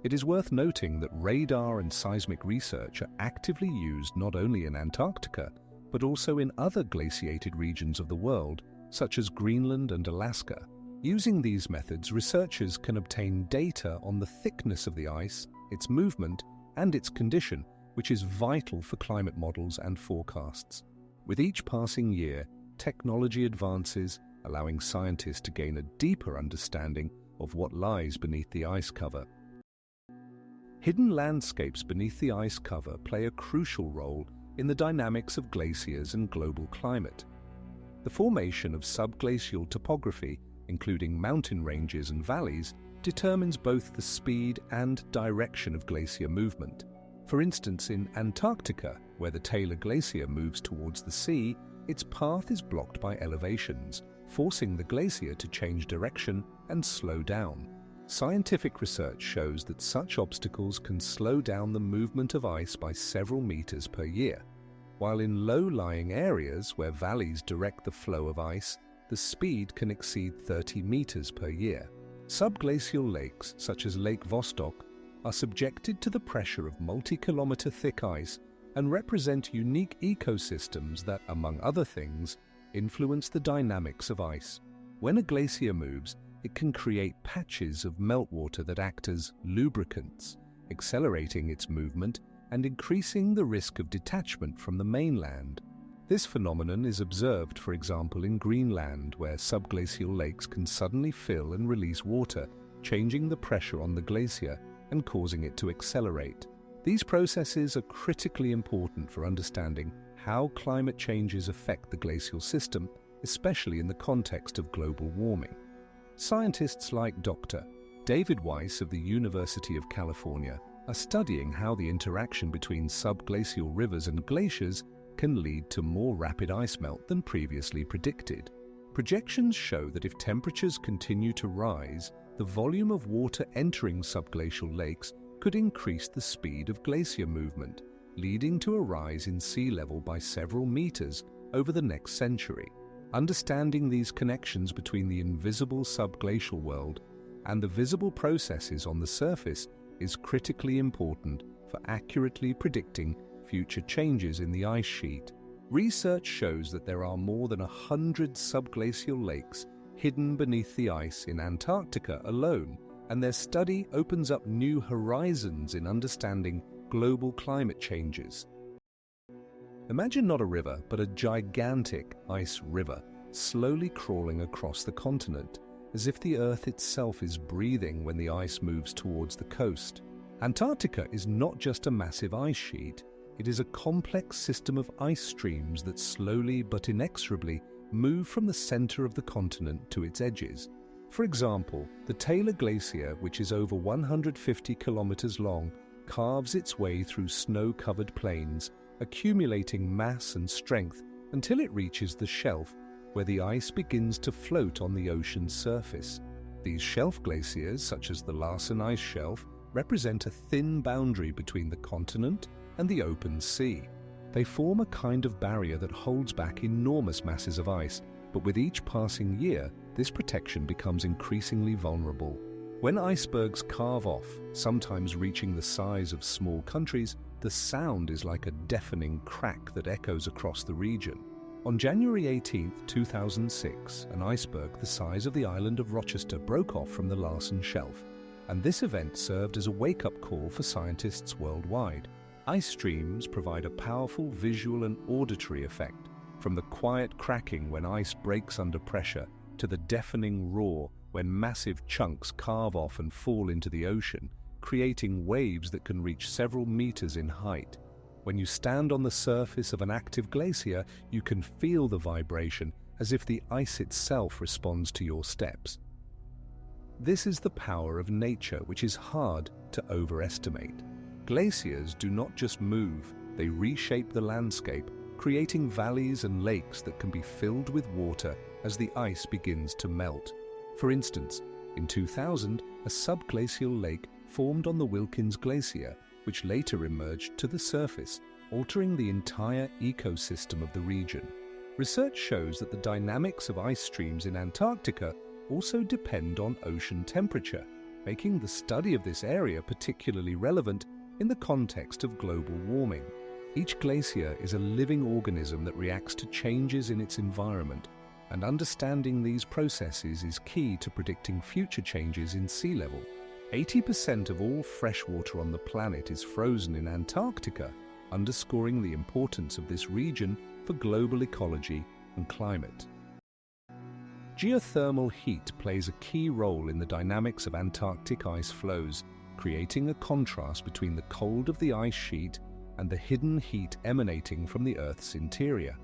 It is worth noting that radar and seismic research are actively used not only in Antarctica, but also in other glaciated regions of the world, such as Greenland and Alaska. Using these methods, researchers can obtain data on the thickness of the ice, its movement, and its condition, which is vital for climate models and forecasts. With each passing year, technology advances, allowing scientists to gain a deeper understanding of what lies beneath the ice cover. Hidden landscapes beneath the ice cover play a crucial role in the dynamics of glaciers and global climate. The formation of subglacial topography, including mountain ranges and valleys, determines both the speed and direction of glacier movement. For instance, in Antarctica, where the Taylor Glacier moves towards the sea, its path is blocked by elevations, forcing the glacier to change direction and slow down. Scientific research shows that such obstacles can slow down the movement of ice by several meters per year, while in low-lying areas where valleys direct the flow of ice, the speed can exceed 30 meters per year. Subglacial lakes, such as Lake Vostok, are subjected to the pressure of multi-kilometer thick ice and represent unique ecosystems that, among other things, influence the dynamics of ice. When a glacier moves, it can create patches of meltwater that act as lubricants, accelerating its movement and increasing the risk of detachment from the mainland. This phenomenon is observed, for example, in Greenland, where subglacial lakes can suddenly fill and release water, changing the pressure on the glacier and causing it to accelerate. These processes are critically important for understanding how climate changes affect the glacial system, especially in the context of global warming. Scientists like Dr. David Weiss of the University of California are studying how the interaction between subglacial rivers and glaciers can lead to more rapid ice melt than previously predicted. Projections show that if temperatures continue to rise, the volume of water entering subglacial lakes could increase the speed of glacier movement, leading to a rise in sea level by several meters over the next century. Understanding these connections between the invisible subglacial world and the visible processes on the surface is critically important for accurately predicting future changes in the ice sheet. Research shows that there are more than 100 subglacial lakes hidden beneath the ice in Antarctica alone, and their study opens up new horizons in understanding global climate changes. Imagine not a river, but a gigantic ice river, slowly crawling across the continent, as if the Earth itself is breathing when the ice moves towards the coast. Antarctica is not just a massive ice sheet, it is a complex system of ice streams that slowly but inexorably move from the center of the continent to its edges. For example, the Taylor Glacier, which is over 150 kilometers long, carves its way through snow-covered plains, accumulating mass and strength until it reaches the shelf, where the ice begins to float on the ocean's surface. These shelf glaciers, such as the Larsen Ice Shelf, represent a thin boundary between the continent and the open sea. They form a kind of barrier that holds back enormous masses of ice, but with each passing year, this protection becomes increasingly vulnerable. When icebergs carve off, sometimes reaching the size of small countries, the sound is like a deafening crack that echoes across the region. On January 18, 2006, an iceberg the size of the island of Rochester broke off from the Larsen Shelf, and this event served as a wake-up call for scientists worldwide. Ice streams provide a powerful visual and auditory effect, from the quiet cracking when ice breaks under pressure to the deafening roar when massive chunks carve off and fall into the ocean, creating waves that can reach several meters in height. When you stand on the surface of an active glacier, you can feel the vibration as if the ice itself responds to your steps. This is the power of nature, which is hard to overestimate. Glaciers do not just move, they reshape the landscape, creating valleys and lakes that can be filled with water as the ice begins to melt. For instance, in 2000, a subglacial lake formed on the Wilkins Glacier, which later emerged to the surface, altering the entire ecosystem of the region. Research shows that the dynamics of ice streams in Antarctica also depend on ocean temperature. making the study of this area particularly relevant in the context of global warming. Each glacier is a living organism that reacts to changes in its environment, and understanding these processes is key to predicting future changes in sea level. 80% of all fresh water on the planet is frozen in Antarctica, underscoring the importance of this region for global ecology and climate. Geothermal heat plays a key role in the dynamics of Antarctic ice flows, creating a contrast between the cold of the ice sheet and the hidden heat emanating from the Earth's interior.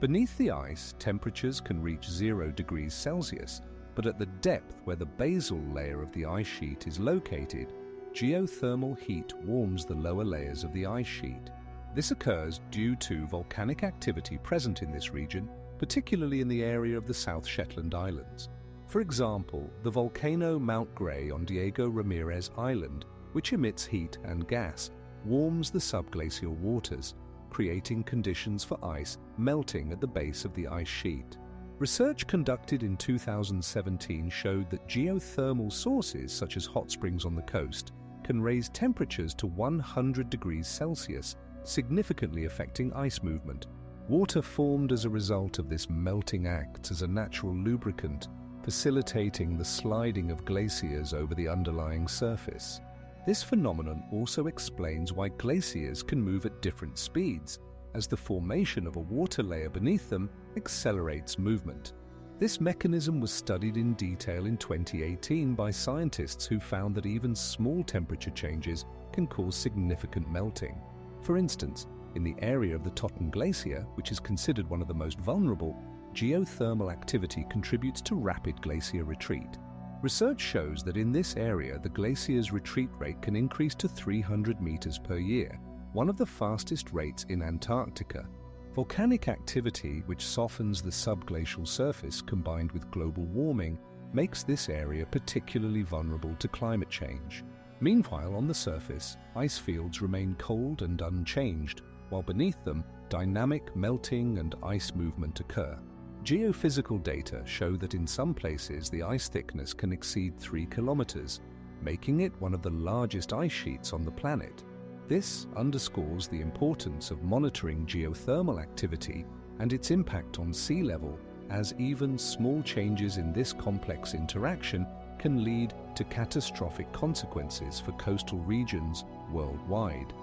Beneath the ice, temperatures can reach 0 degrees Celsius, but at the depth where the basal layer of the ice sheet is located, geothermal heat warms the lower layers of the ice sheet. This occurs due to volcanic activity present in this region, particularly in the area of the South Shetland Islands. For example, the volcano Mount Grey on Diego Ramirez Island, which emits heat and gas, warms the subglacial waters, creating conditions for ice melting at the base of the ice sheet. Research conducted in 2017 showed that geothermal sources, such as hot springs on the coast, can raise temperatures to 100 degrees Celsius, significantly affecting ice movement. Water formed as a result of this melting acts as a natural lubricant, facilitating the sliding of glaciers over the underlying surface. This phenomenon also explains why glaciers can move at different speeds, as the formation of a water layer beneath them accelerates movement. This mechanism was studied in detail in 2018 by scientists who found that even small temperature changes can cause significant melting. For instance, in the area of the Totten Glacier, which is considered one of the most vulnerable, geothermal activity contributes to rapid glacier retreat. Research shows that in this area, the glacier's retreat rate can increase to 300 meters per year, one of the fastest rates in Antarctica. Volcanic activity, which softens the subglacial surface combined with global warming, makes this area particularly vulnerable to climate change. Meanwhile, on the surface, ice fields remain cold and unchanged, while beneath them, dynamic melting and ice movement occur. Geophysical data show that in some places the ice thickness can exceed 3 kilometers, making it one of the largest ice sheets on the planet. This underscores the importance of monitoring geothermal activity and its impact on sea level, as even small changes in this complex interaction can lead to catastrophic consequences for coastal regions worldwide.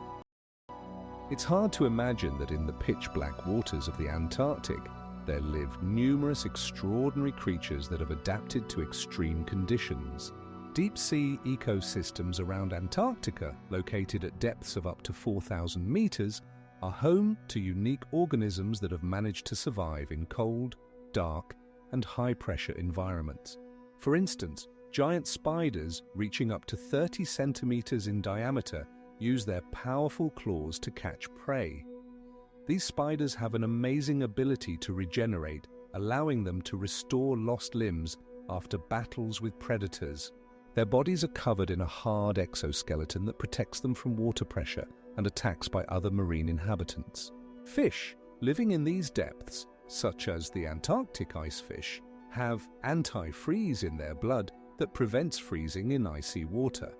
It's hard to imagine that in the pitch-black waters of the Antarctic, there live numerous extraordinary creatures that have adapted to extreme conditions. Deep-sea ecosystems around Antarctica, located at depths of up to 4,000 meters, are home to unique organisms that have managed to survive in cold, dark, and high-pressure environments. For instance, giant spiders reaching up to 30 centimeters in diameter use their powerful claws to catch prey. These spiders have an amazing ability to regenerate, allowing them to restore lost limbs after battles with predators. Their bodies are covered in a hard exoskeleton that protects them from water pressure and attacks by other marine inhabitants. Fish living in these depths, such as the Antarctic ice fish, have antifreeze in their blood that prevents freezing in icy water.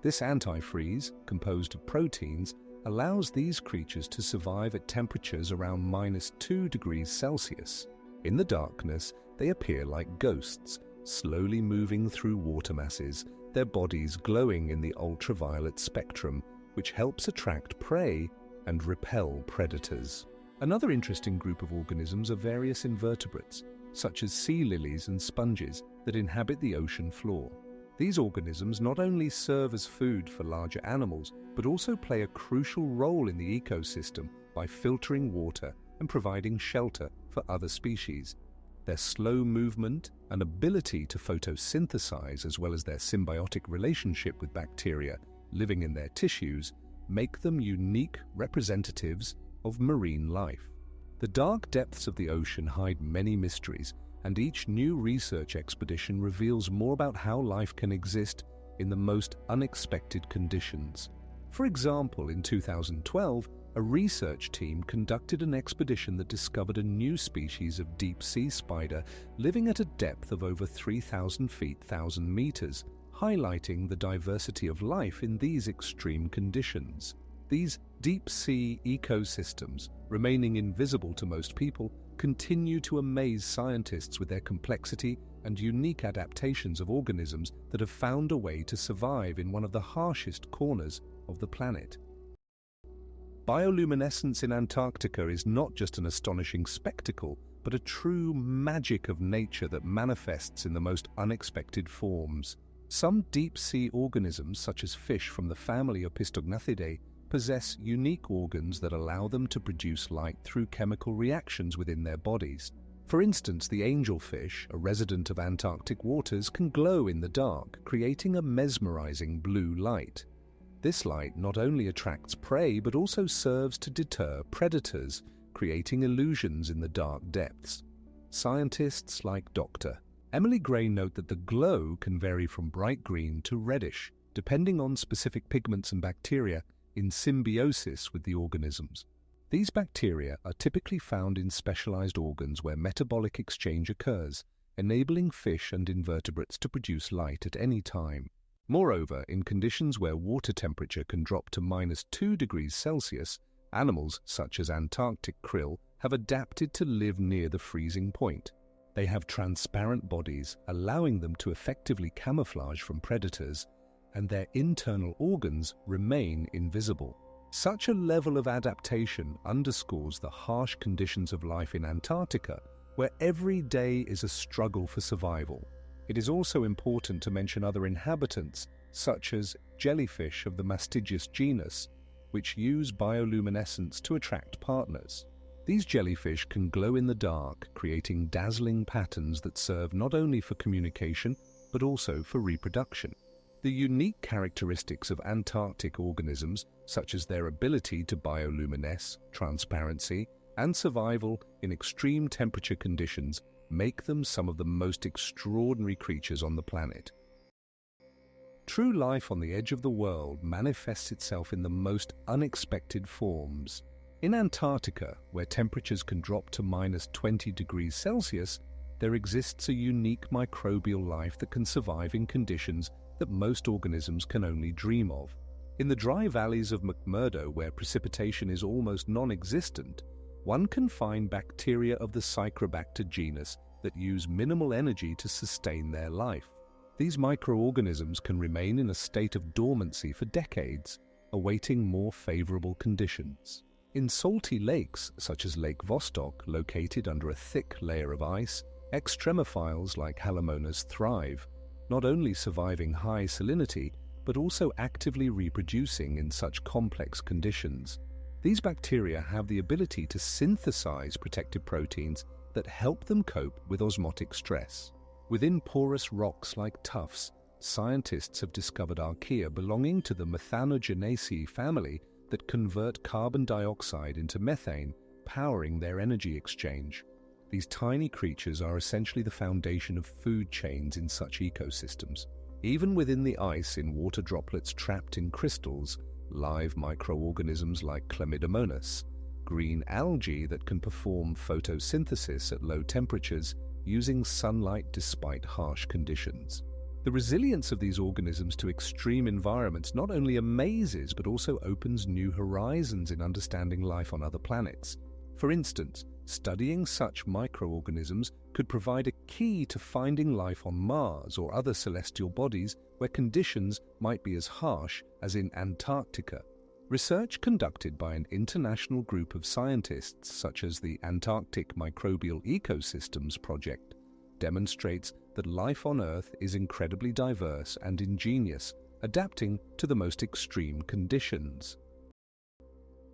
This antifreeze, composed of proteins, allows these creatures to survive at temperatures around -2 degrees Celsius. In the darkness, they appear like ghosts, slowly moving through water masses, their bodies glowing in the ultraviolet spectrum, which helps attract prey and repel predators. Another interesting group of organisms are various invertebrates, such as sea lilies and sponges, that inhabit the ocean floor. These organisms not only serve as food for larger animals, but also play a crucial role in the ecosystem by filtering water and providing shelter for other species. Their slow movement and ability to photosynthesize, as well as their symbiotic relationship with bacteria living in their tissues, make them unique representatives of marine life. The dark depths of the ocean hide many mysteries, and each new research expedition reveals more about how life can exist in the most unexpected conditions. For example, in 2012, a research team conducted an expedition that discovered a new species of deep-sea spider living at a depth of over 3,000 feet, 1,000 meters, highlighting the diversity of life in these extreme conditions. These deep-sea ecosystems, remaining invisible to most people, continue to amaze scientists with their complexity and unique adaptations of organisms that have found a way to survive in one of the harshest corners of the planet. Bioluminescence in Antarctica is not just an astonishing spectacle, but a true magic of nature that manifests in the most unexpected forms. Some deep-sea organisms, such as fish from the family Opistognathidea, possess unique organs that allow them to produce light through chemical reactions within their bodies. For instance, the angelfish, a resident of Antarctic waters, can glow in the dark, creating a mesmerizing blue light. This light not only attracts prey but also serves to deter predators, creating illusions in the dark depths. Scientists like Dr. Emily Gray note that the glow can vary from bright green to reddish, depending on specific pigments and bacteria in symbiosis with the organisms. These bacteria are typically found in specialized organs where metabolic exchange occurs, enabling fish and invertebrates to produce light at any time. Moreover, in conditions where water temperature can drop to -2 degrees Celsius, animals such as Antarctic krill have adapted to live near the freezing point. They have transparent bodies, allowing them to effectively camouflage from predators, and their internal organs remain invisible. Such a level of adaptation underscores the harsh conditions of life in Antarctica, where every day is a struggle for survival. It is also important to mention other inhabitants, such as jellyfish of the Mastigius genus, which use bioluminescence to attract partners. These jellyfish can glow in the dark, creating dazzling patterns that serve not only for communication, but also for reproduction. The unique characteristics of Antarctic organisms, such as their ability to bioluminesce, transparency, and survival in extreme temperature conditions, make them some of the most extraordinary creatures on the planet. True life on the edge of the world manifests itself in the most unexpected forms. In Antarctica, where temperatures can drop to -20 degrees Celsius, there exists a unique microbial life that can survive in conditions that most organisms can only dream of. In the dry valleys of McMurdo, where precipitation is almost non-existent, one can find bacteria of the Psychrobacter genus that use minimal energy to sustain their life. These microorganisms can remain in a state of dormancy for decades, awaiting more favorable conditions. In salty lakes, such as Lake Vostok, located under a thick layer of ice, extremophiles like Halomonas thrive, not only surviving high salinity, but also actively reproducing in such complex conditions. These bacteria have the ability to synthesize protective proteins that help them cope with osmotic stress. Within porous rocks like tuffs, scientists have discovered archaea belonging to the Methanogenaceae family that convert carbon dioxide into methane, powering their energy exchange. These tiny creatures are essentially the foundation of food chains in such ecosystems. Even within the ice in water droplets trapped in crystals, live microorganisms like Chlamydomonas, green algae that can perform photosynthesis at low temperatures using sunlight despite harsh conditions. The resilience of these organisms to extreme environments not only amazes but also opens new horizons in understanding life on other planets. For instance, studying such microorganisms could provide a key to finding life on Mars or other celestial bodies where conditions might be as harsh as in Antarctica. Research conducted by an international group of scientists, such as the Antarctic Microbial Ecosystems Project, demonstrates that life on Earth is incredibly diverse and ingenious, adapting to the most extreme conditions.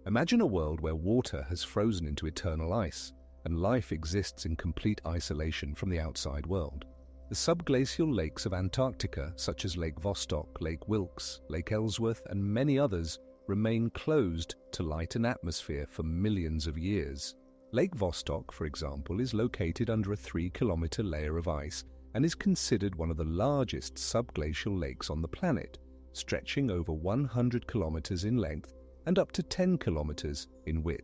Imagine a world where water has frozen into eternal ice, and life exists in complete isolation from the outside world. The subglacial lakes of Antarctica, such as Lake Vostok, Lake Wilkes, Lake Ellsworth, and many others, remain closed to light and atmosphere for millions of years. Lake Vostok, for example, is located under a 3-kilometer layer of ice and is considered one of the largest subglacial lakes on the planet, stretching over 100 kilometers in length and up to 10 kilometers in width.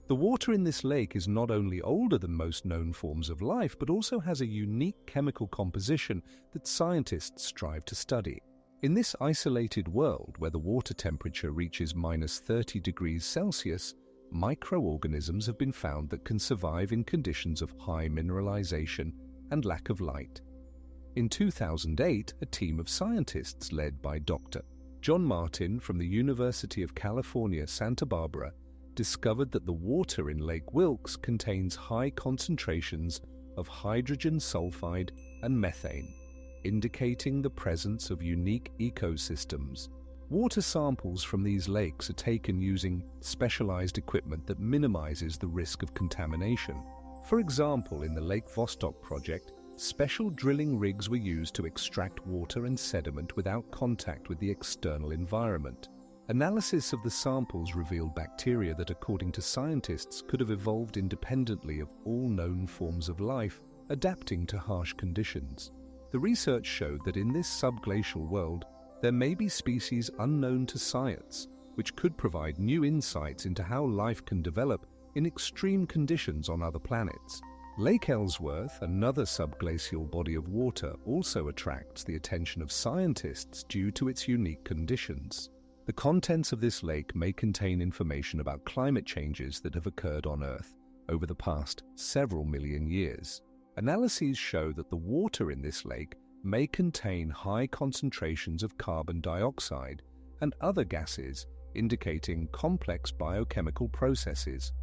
The water in this lake is not only older than most known forms of life, but also has a unique chemical composition that scientists strive to study. In this isolated world, where the water temperature reaches -30 degrees Celsius, microorganisms have been found that can survive in conditions of high mineralization and lack of light. In 2008, a team of scientists led by Dr. John Martin from the University of California, Santa Barbara, discovered that the water in Lake Wilkes contains high concentrations of hydrogen sulfide and methane, indicating the presence of unique ecosystems. Water samples from these lakes are taken using specialized equipment that minimizes the risk of contamination. For example, in the Lake Vostok project, special drilling rigs were used to extract water and sediment without contact with the external environment. Analysis of the samples revealed bacteria that, according to scientists, could have evolved independently of all known forms of life, adapting to harsh conditions. The research showed that in this subglacial world, there may be species unknown to science, which could provide new insights into how life can develop in extreme conditions on other planets. Lake Ellsworth, another subglacial body of water, also attracts the attention of scientists due to its unique conditions. The contents of this lake may contain information about climate changes that have occurred on Earth over the past several million years. Analyses show that the water in this lake may contain high concentrations of carbon dioxide and other gases, indicating complex biochemical processes.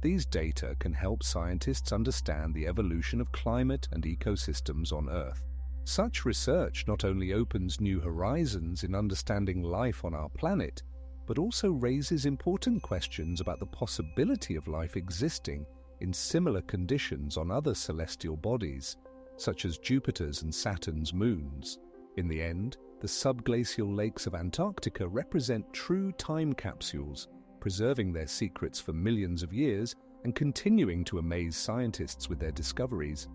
These data can help scientists understand the evolution of climate and ecosystems on Earth. Such research not only opens new horizons in understanding life on our planet, but also raises important questions about the possibility of life existing in similar conditions on other celestial bodies, such as Jupiter's and Saturn's moons. In the end, the subglacial lakes of Antarctica represent true time capsules, preserving their secrets for millions of years and continuing to amaze scientists with their discoveries.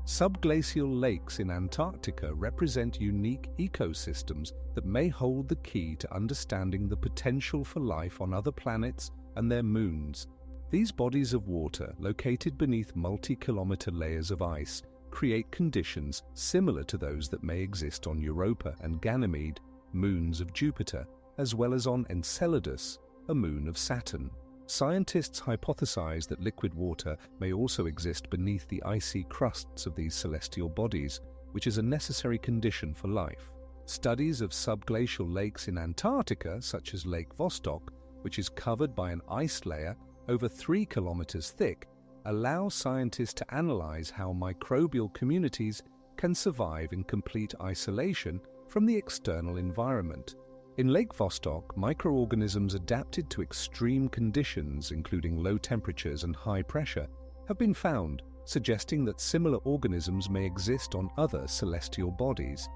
Subglacial lakes in Antarctica represent unique ecosystems that may hold the key to understanding the potential for life on other planets and their moons. These bodies of water, located beneath multi-kilometer layers of ice, create conditions similar to those that may exist on Europa and Ganymede, moons of Jupiter, as well as on Enceladus, a moon of Saturn. Scientists hypothesize that liquid water may also exist beneath the icy crusts of these celestial bodies, which is a necessary condition for life. Studies of subglacial lakes in Antarctica, such as Lake Vostok, which is covered by an ice layer over 3 kilometers thick, allow scientists to analyze how microbial communities can survive in complete isolation from the external environment. In Lake Vostok, microorganisms adapted to extreme conditions, including low temperatures and high pressure, have been found, suggesting that similar organisms may exist on other celestial bodies.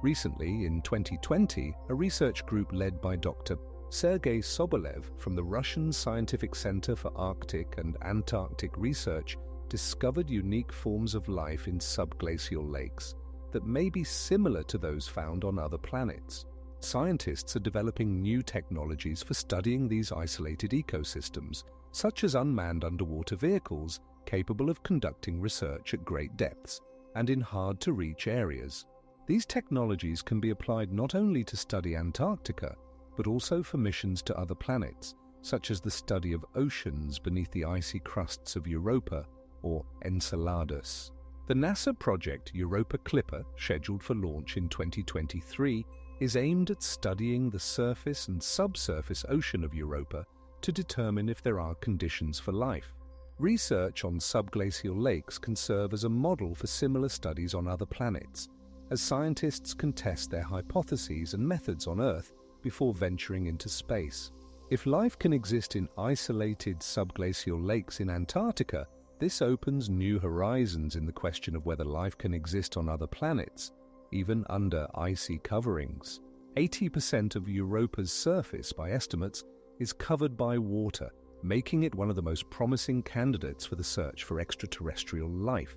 Recently, in 2020, a research group led by Dr. Sergei Sobolev from the Russian Scientific Center for Arctic and Antarctic Research discovered unique forms of life in subglacial lakes that may be similar to those found on other planets. Scientists are developing new technologies for studying these isolated ecosystems, such as unmanned underwater vehicles capable of conducting research at great depths and in hard-to-reach areas. These technologies can be applied not only to study Antarctica, but also for missions to other planets, such as the study of oceans beneath the icy crusts of Europa or Enceladus. The NASA project Europa Clipper, scheduled for launch in 2023, is aimed at studying the surface and subsurface ocean of Europa to determine if there are conditions for life. Research on subglacial lakes can serve as a model for similar studies on other planets, as scientists can test their hypotheses and methods on Earth before venturing into space. If life can exist in isolated subglacial lakes in Antarctica, this opens new horizons in the question of whether life can exist on other planets, even under icy coverings. 80% of Europa's surface, by estimates, is covered by water, making it one of the most promising candidates for the search for extraterrestrial life.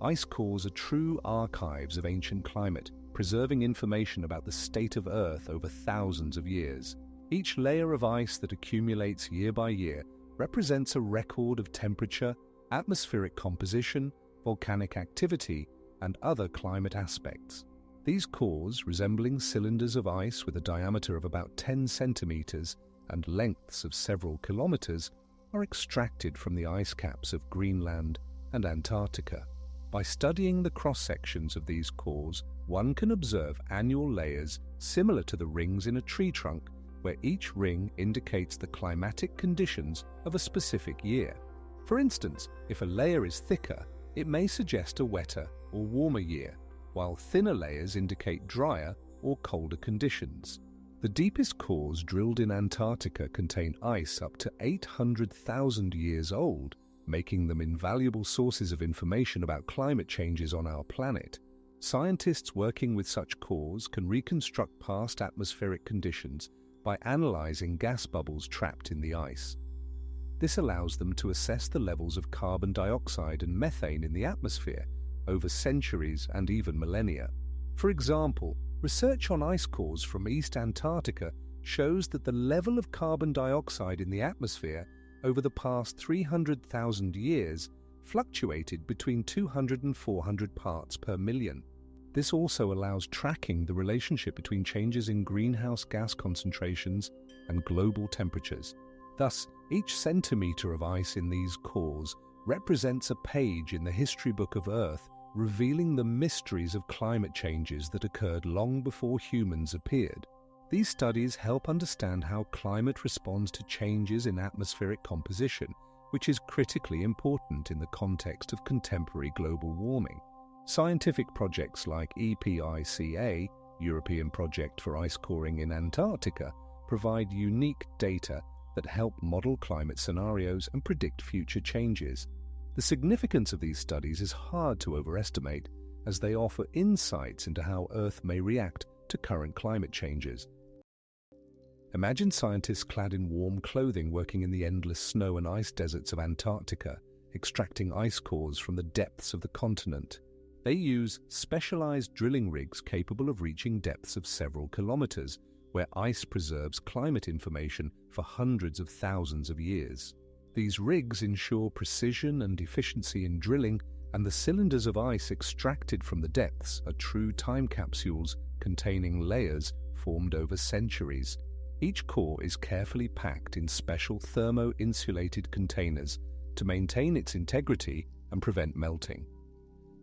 Ice cores are true archives of ancient climate, preserving information about the state of Earth over thousands of years. Each layer of ice that accumulates year by year represents a record of temperature, atmospheric composition, volcanic activity, and other climate aspects. These cores, resembling cylinders of ice with a diameter of about 10 centimeters and lengths of several kilometers, are extracted from the ice caps of Greenland and Antarctica. By studying the cross-sections of these cores, one can observe annual layers similar to the rings in a tree trunk, where each ring indicates the climatic conditions of a specific year. For instance, if a layer is thicker, it may suggest a wetter or warmer year, while thinner layers indicate drier or colder conditions. The deepest cores drilled in Antarctica contain ice up to 800,000 years old, making them invaluable sources of information about climate changes on our planet. Scientists working with such cores can reconstruct past atmospheric conditions by analyzing gas bubbles trapped in the ice. This allows them to assess the levels of carbon dioxide and methane in the atmosphere over centuries and even millennia. For example, research on ice cores from East Antarctica shows that the level of carbon dioxide in the atmosphere over the past 300,000 years fluctuated between 200 and 400 parts per million. This also allows tracking the relationship between changes in greenhouse gas concentrations and global temperatures. Thus, each centimeter of ice in these cores represents a page in the history book of Earth, revealing the mysteries of climate changes that occurred long before humans appeared. These studies help understand how climate responds to changes in atmospheric composition, which is critically important in the context of contemporary global warming. Scientific projects like EPICA, European Project for Ice Coring in Antarctica, provide unique data that help model climate scenarios and predict future changes. The significance of these studies is hard to overestimate, as they offer insights into how Earth may react to current climate changes. Imagine scientists clad in warm clothing working in the endless snow and ice deserts of Antarctica, extracting ice cores from the depths of the continent. They use specialized drilling rigs capable of reaching depths of several kilometers, where ice preserves climate information for hundreds of thousands of years. These rigs ensure precision and efficiency in drilling, and the cylinders of ice extracted from the depths are true time capsules containing layers formed over centuries. Each core is carefully packed in special thermo-insulated containers to maintain its integrity and prevent melting.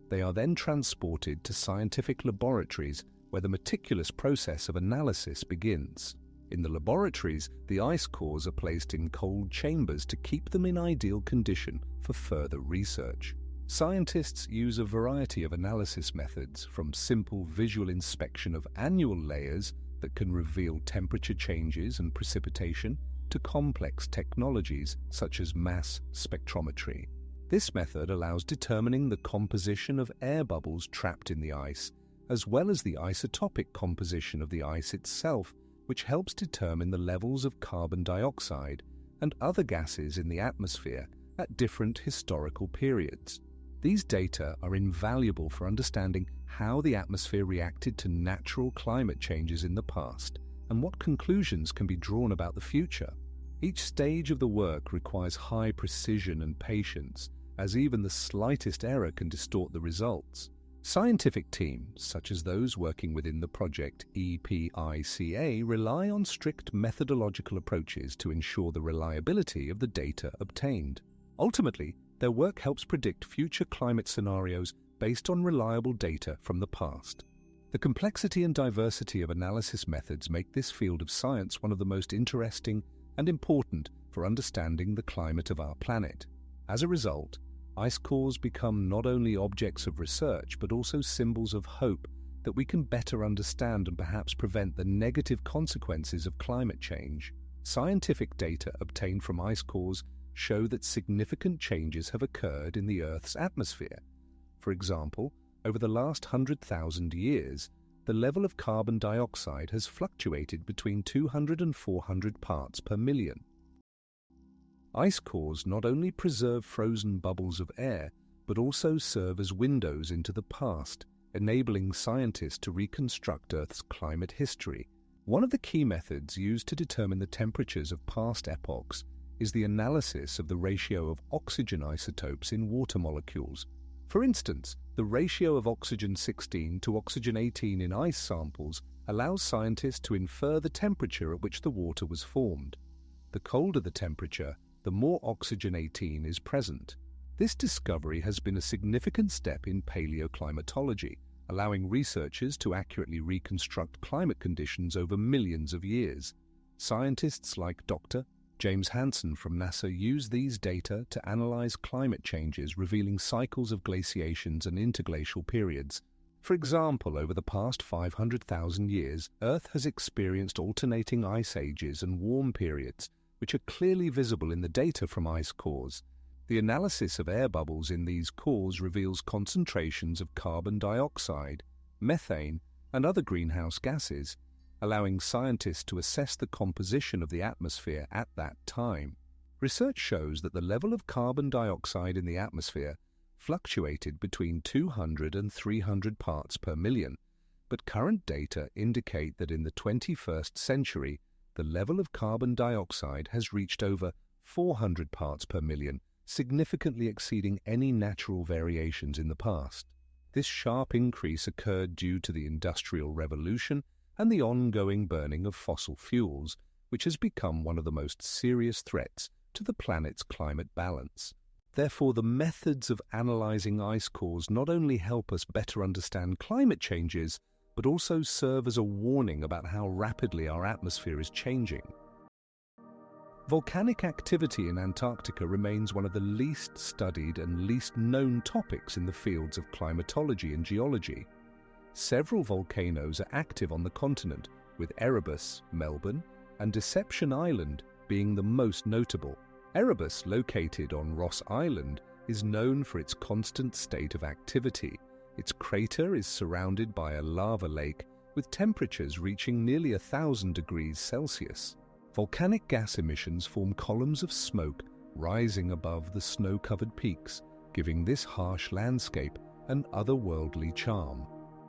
They are then transported to scientific laboratories where the meticulous process of analysis begins. In the laboratories, the ice cores are placed in cold chambers to keep them in ideal condition for further research. Scientists use a variety of analysis methods, from simple visual inspection of annual layers that can reveal temperature changes and precipitation, to complex technologies such as mass spectrometry. This method allows determining the composition of air bubbles trapped in the ice, as well as the isotopic composition of the ice itself, which helps determine the levels of carbon dioxide and other gases in the atmosphere at different historical periods. These data are invaluable for understanding how the atmosphere reacted to natural climate changes in the past and what conclusions can be drawn about the future. Each stage of the work requires high precision and patience, as even the slightest error can distort the results. Scientific teams, such as those working within the project EPICA, rely on strict methodological approaches to ensure the reliability of the data obtained. Ultimately, their work helps predict future climate scenarios based on reliable data from the past. The complexity and diversity of analysis methods make this field of science one of the most interesting and important for understanding the climate of our planet. As a result, ice cores become not only objects of research but also symbols of hope that we can better understand and perhaps prevent the negative consequences of climate change. Scientific data obtained from ice cores show that significant changes have occurred in the Earth's atmosphere. For example, over the last 100,000 years, the level of carbon dioxide has fluctuated between 200 and 400 parts per million. Ice cores not only preserve frozen bubbles of air, but also serve as windows into the past, enabling scientists to reconstruct Earth's climate history. One of the key methods used to determine the temperatures of past epochs is the analysis of the ratio of oxygen isotopes in water molecules. For instance, the ratio of oxygen-16 to oxygen-18 in ice samples allows scientists to infer the temperature at which the water was formed. The colder the temperature, the more oxygen-18 is present. This discovery has been a significant step in paleoclimatology, allowing researchers to accurately reconstruct climate conditions over millions of years. Scientists like Dr. James Hansen from NASA use these data to analyze climate changes, revealing cycles of glaciations and interglacial periods. For example, over the past 500,000 years, Earth has experienced alternating ice ages and warm periods, which are clearly visible in the data from ice cores. The analysis of air bubbles in these cores reveals concentrations of carbon dioxide, methane, and other greenhouse gases, allowing scientists to assess the composition of the atmosphere at that time. Research shows that the level of carbon dioxide in the atmosphere fluctuated between 200 and 300 parts per million, but current data indicate that in the 21st century, the level of carbon dioxide has reached over 400 parts per million, significantly exceeding any natural variations in the past. This sharp increase occurred due to the Industrial Revolution and the ongoing burning of fossil fuels, which has become one of the most serious threats to the planet's climate balance. Therefore, the methods of analyzing ice cores not only help us better understand climate changes, but also serve as a warning about how rapidly our atmosphere is changing. Volcanic activity in Antarctica remains one of the least studied and least known topics in the fields of climatology and geology. Several volcanoes are active on the continent, with Erebus, Melbourne, and Deception Island being the most notable. Erebus, located on Ross Island, is known for its constant state of activity. Its crater is surrounded by a lava lake with temperatures reaching nearly 1,000 degrees Celsius. Volcanic gas emissions form columns of smoke rising above the snow-covered peaks, giving this harsh landscape an otherworldly charm.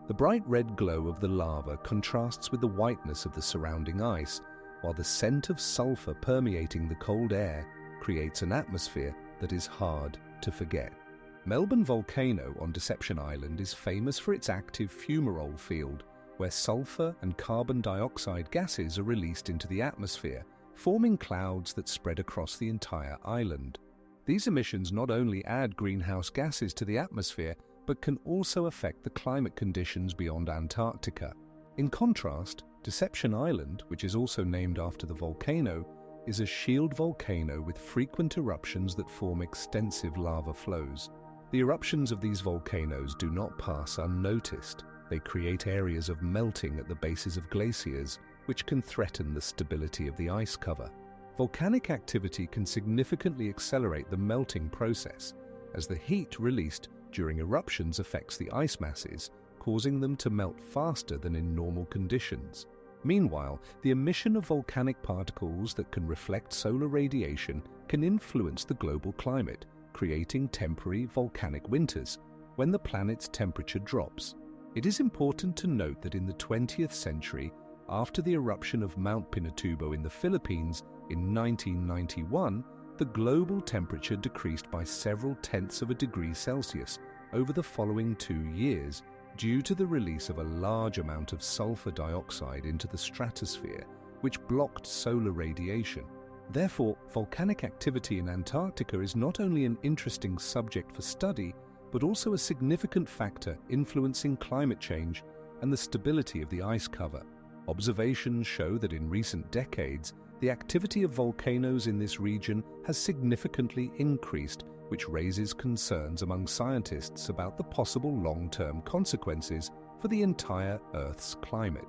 The bright red glow of the lava contrasts with the whiteness of the surrounding ice, while the scent of sulfur permeating the cold air creates an atmosphere that is hard to forget. Melbourne Volcano on Deception Island is famous for its active fumarole field, where sulfur and carbon dioxide gases are released into the atmosphere, forming clouds that spread across the entire island. These emissions not only add greenhouse gases to the atmosphere, but can also affect the climate conditions beyond Antarctica. In contrast, Deception Island, which is also named after the volcano, is a shield volcano with frequent eruptions that form extensive lava flows. The eruptions of these volcanoes do not pass unnoticed. They create areas of melting at the bases of glaciers, which can threaten the stability of the ice cover. Volcanic activity can significantly accelerate the melting process, as the heat released during eruptions affects the ice masses, causing them to melt faster than in normal conditions. Meanwhile, the emission of volcanic particles that can reflect solar radiation can influence the global climate, creating temporary volcanic winters when the planet's temperature drops. It is important to note that in the 20th century, after the eruption of Mount Pinatubo in the Philippines in 1991, the global temperature decreased by several tenths of a degree Celsius over the following 2 years due to the release of a large amount of sulfur dioxide into the stratosphere, which blocked solar radiation. Therefore, volcanic activity in Antarctica is not only an interesting subject for study, but also a significant factor influencing climate change and the stability of the ice cover. Observations show that in recent decades, the activity of volcanoes in this region has significantly increased, which raises concerns among scientists about the possible long-term consequences for the entire Earth's climate.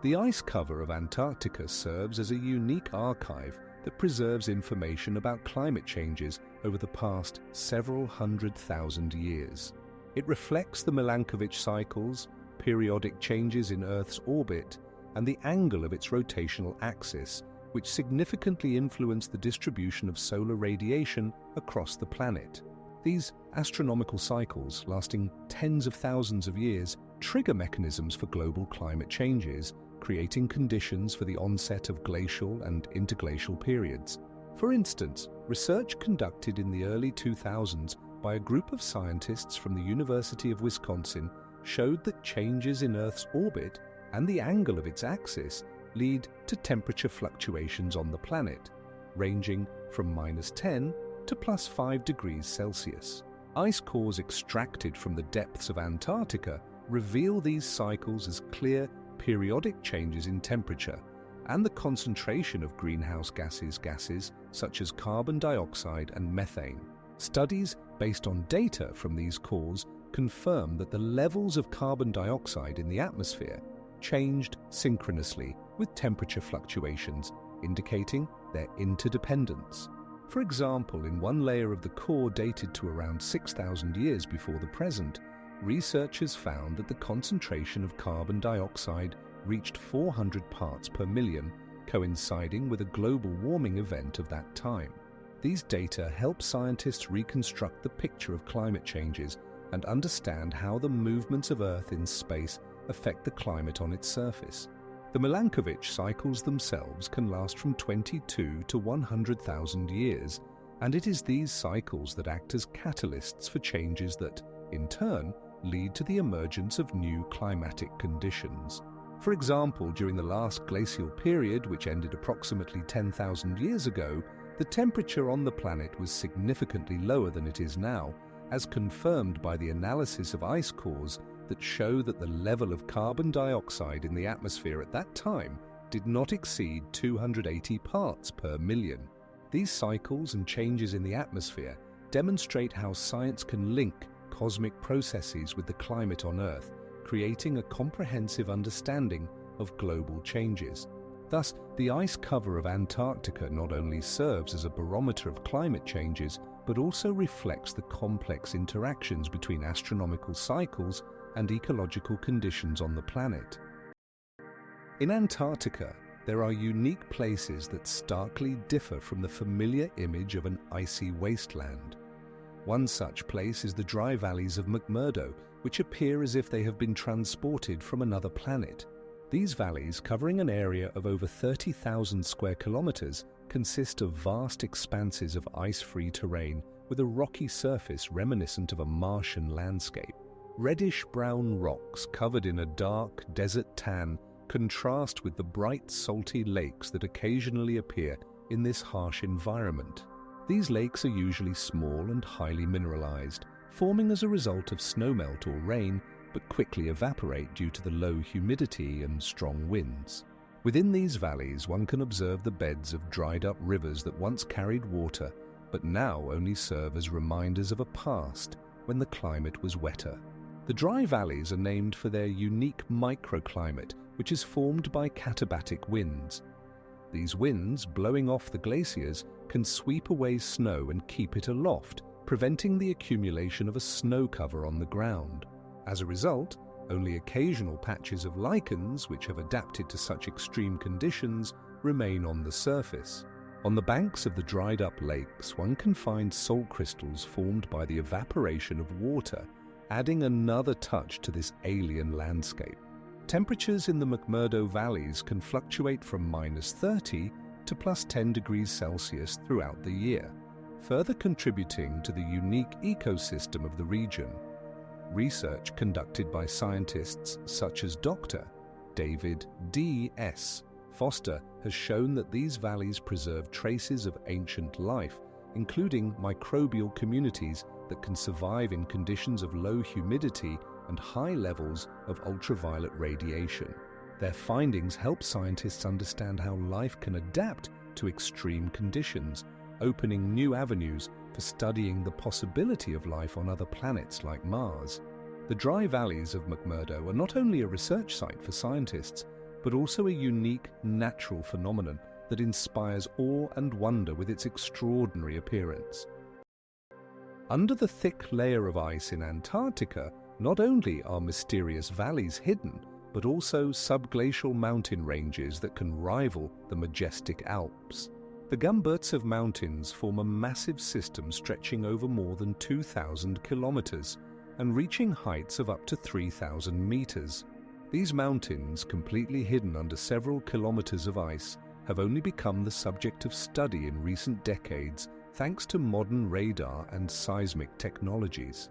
The ice cover of Antarctica serves as a unique archive that preserves information about climate changes over the past several 100,000 years. It reflects the Milankovitch cycles, periodic changes in Earth's orbit, and the angle of its rotational axis, which significantly influence the distribution of solar radiation across the planet. These astronomical cycles, lasting tens of thousands of years, trigger mechanisms for global climate changes creating conditions for the onset of glacial and interglacial periods. For instance, research conducted in the early 2000s by a group of scientists from the University of Wisconsin showed that changes in Earth's orbit and the angle of its axis lead to temperature fluctuations on the planet, ranging from -10 to +5 degrees Celsius. Ice cores extracted from the depths of Antarctica reveal these cycles as clear, periodic changes in temperature and the concentration of greenhouse gases such as carbon dioxide and methane. Studies based on data from these cores confirm that the levels of carbon dioxide in the atmosphere changed synchronously with temperature fluctuations, indicating their interdependence. For example, in one layer of the core dated to around 6,000 years before the present, researchers found that the concentration of carbon dioxide reached 400 parts per million, coinciding with a global warming event of that time. These data help scientists reconstruct the picture of climate changes and understand how the movements of Earth in space affect the climate on its surface. The Milankovitch cycles themselves can last from 22 to 100,000 years, and it is these cycles that act as catalysts for changes that, in turn, lead to the emergence of new climatic conditions. For example, during the last glacial period, which ended approximately 10,000 years ago, the temperature on the planet was significantly lower than it is now, as confirmed by the analysis of ice cores that show that the level of carbon dioxide in the atmosphere at that time did not exceed 280 parts per million. These cycles and changes in the atmosphere demonstrate how science can link cosmic processes with the climate on Earth, creating a comprehensive understanding of global changes. Thus, the ice cover of Antarctica not only serves as a barometer of climate changes, but also reflects the complex interactions between astronomical cycles and ecological conditions on the planet. In Antarctica, there are unique places that starkly differ from the familiar image of an icy wasteland. One such place is the dry valleys of McMurdo, which appear as if they have been transported from another planet. These valleys, covering an area of over 30,000 square kilometers, consist of vast expanses of ice-free terrain with a rocky surface reminiscent of a Martian landscape. Reddish-brown rocks covered in a dark desert tan contrast with the bright salty lakes that occasionally appear in this harsh environment. These lakes are usually small and highly mineralized, forming as a result of snowmelt or rain, but quickly evaporate due to the low humidity and strong winds. Within these valleys, one can observe the beds of dried-up rivers that once carried water, but now only serve as reminders of a past when the climate was wetter. The dry valleys are named for their unique microclimate, which is formed by katabatic winds. These winds, blowing off the glaciers, can sweep away snow and keep it aloft, preventing the accumulation of a snow cover on the ground. As a result, only occasional patches of lichens, which have adapted to such extreme conditions, remain on the surface. On the banks of the dried-up lakes, one can find salt crystals formed by the evaporation of water, adding another touch to this alien landscape. Temperatures in the McMurdo valleys can fluctuate from -30 to +10 degrees Celsius throughout the year, further contributing to the unique ecosystem of the region. Research conducted by scientists such as Dr. David D.S. Foster has shown that these valleys preserve traces of ancient life, including microbial communities that can survive in conditions of low humidity and high levels of ultraviolet radiation. Their findings help scientists understand how life can adapt to extreme conditions, opening new avenues for studying the possibility of life on other planets like Mars. The dry valleys of McMurdo are not only a research site for scientists, but also a unique natural phenomenon that inspires awe and wonder with its extraordinary appearance. Under the thick layer of ice in Antarctica, not only are mysterious valleys hidden, but also subglacial mountain ranges that can rival the majestic Alps. The Gumburtsev Mountains form a massive system stretching over more than 2,000 kilometers and reaching heights of up to 3,000 meters. These mountains, completely hidden under several kilometers of ice, have only become the subject of study in recent decades thanks to modern radar and seismic technologies.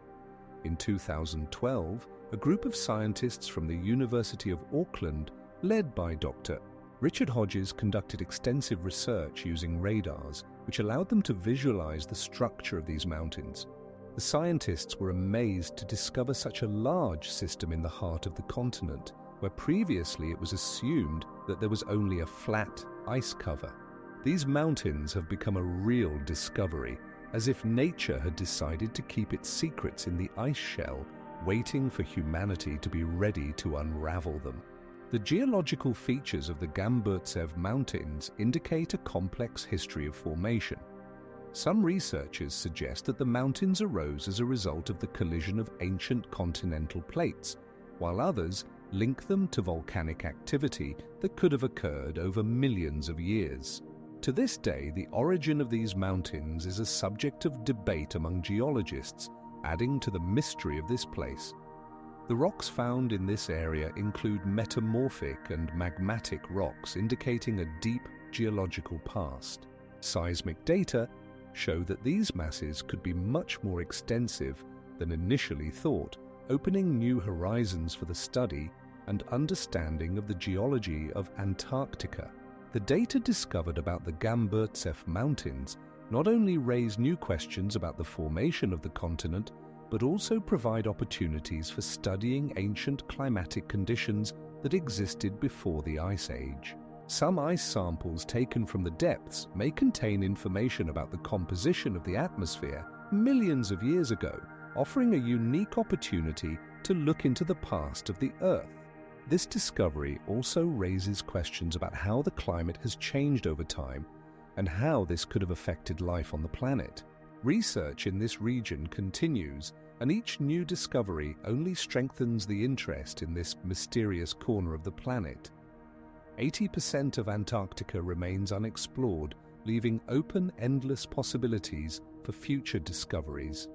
In 2012, a group of scientists from the University of Auckland, led by Dr. Richard Hodges, conducted extensive research using radars, which allowed them to visualize the structure of these mountains. The scientists were amazed to discover such a large system in the heart of the continent, where previously it was assumed that there was only a flat ice cover. These mountains have become a real discovery, as if nature had decided to keep its secrets in the ice shell, waiting for humanity to be ready to unravel them. The geological features of the Gamburtsev Mountains indicate a complex history of formation. Some researchers suggest that the mountains arose as a result of the collision of ancient continental plates, while others link them to volcanic activity that could have occurred over millions of years. To this day, the origin of these mountains is a subject of debate among geologists, adding to the mystery of this place. The rocks found in this area include metamorphic and magmatic rocks, indicating a deep geological past. Seismic data show that these masses could be much more extensive than initially thought, opening new horizons for the study and understanding of the geology of Antarctica. The data discovered about the Gamburtsev Mountains not only raise new questions about the formation of the continent, but also provide opportunities for studying ancient climatic conditions that existed before the Ice Age. Some ice samples taken from the depths may contain information about the composition of the atmosphere millions of years ago, offering a unique opportunity to look into the past of the Earth. This discovery also raises questions about how the climate has changed over time and how this could have affected life on the planet. Research in this region continues, and each new discovery only strengthens the interest in this mysterious corner of the planet. 80% of Antarctica remains unexplored, leaving open endless possibilities for future discoveries.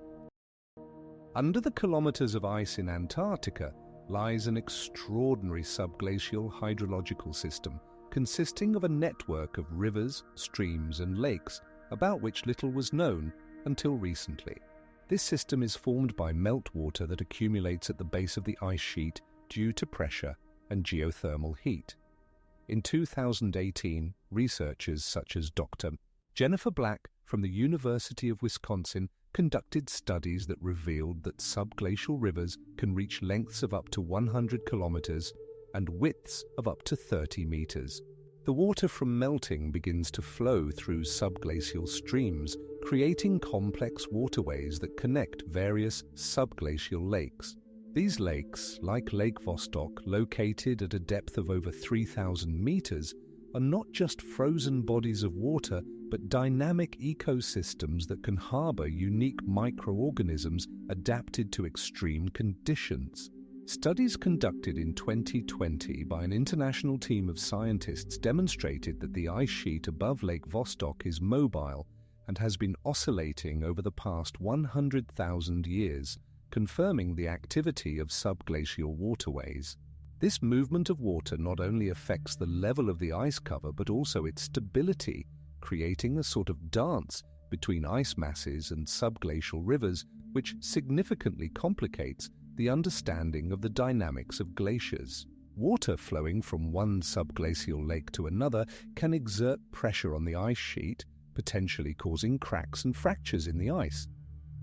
Under the kilometers of ice in Antarctica lies an extraordinary subglacial hydrological system consisting of a network of rivers, streams and lakes about which little was known until recently. This system is formed by meltwater that accumulates at the base of the ice sheet due to pressure and geothermal heat. In 2018, researchers such as Dr. Jennifer Black from the University of Wisconsin conducted studies that revealed that subglacial rivers can reach lengths of up to 100 kilometers and widths of up to 30 meters. The water from melting begins to flow through subglacial streams, creating complex waterways that connect various subglacial lakes. These lakes, like Lake Vostok, located at a depth of over 3,000 meters, are not just frozen bodies of water, but dynamic ecosystems that can harbor unique microorganisms adapted to extreme conditions. Studies conducted in 2020 by an international team of scientists demonstrated that the ice sheet above Lake Vostok is mobile and has been oscillating over the past 100,000 years, confirming the activity of subglacial waterways. This movement of water not only affects the level of the ice cover but also its stability, creating a sort of dance between ice masses and subglacial rivers, which significantly complicates the understanding of the dynamics of glaciers. Water flowing from one subglacial lake to another can exert pressure on the ice sheet, potentially causing cracks and fractures in the ice.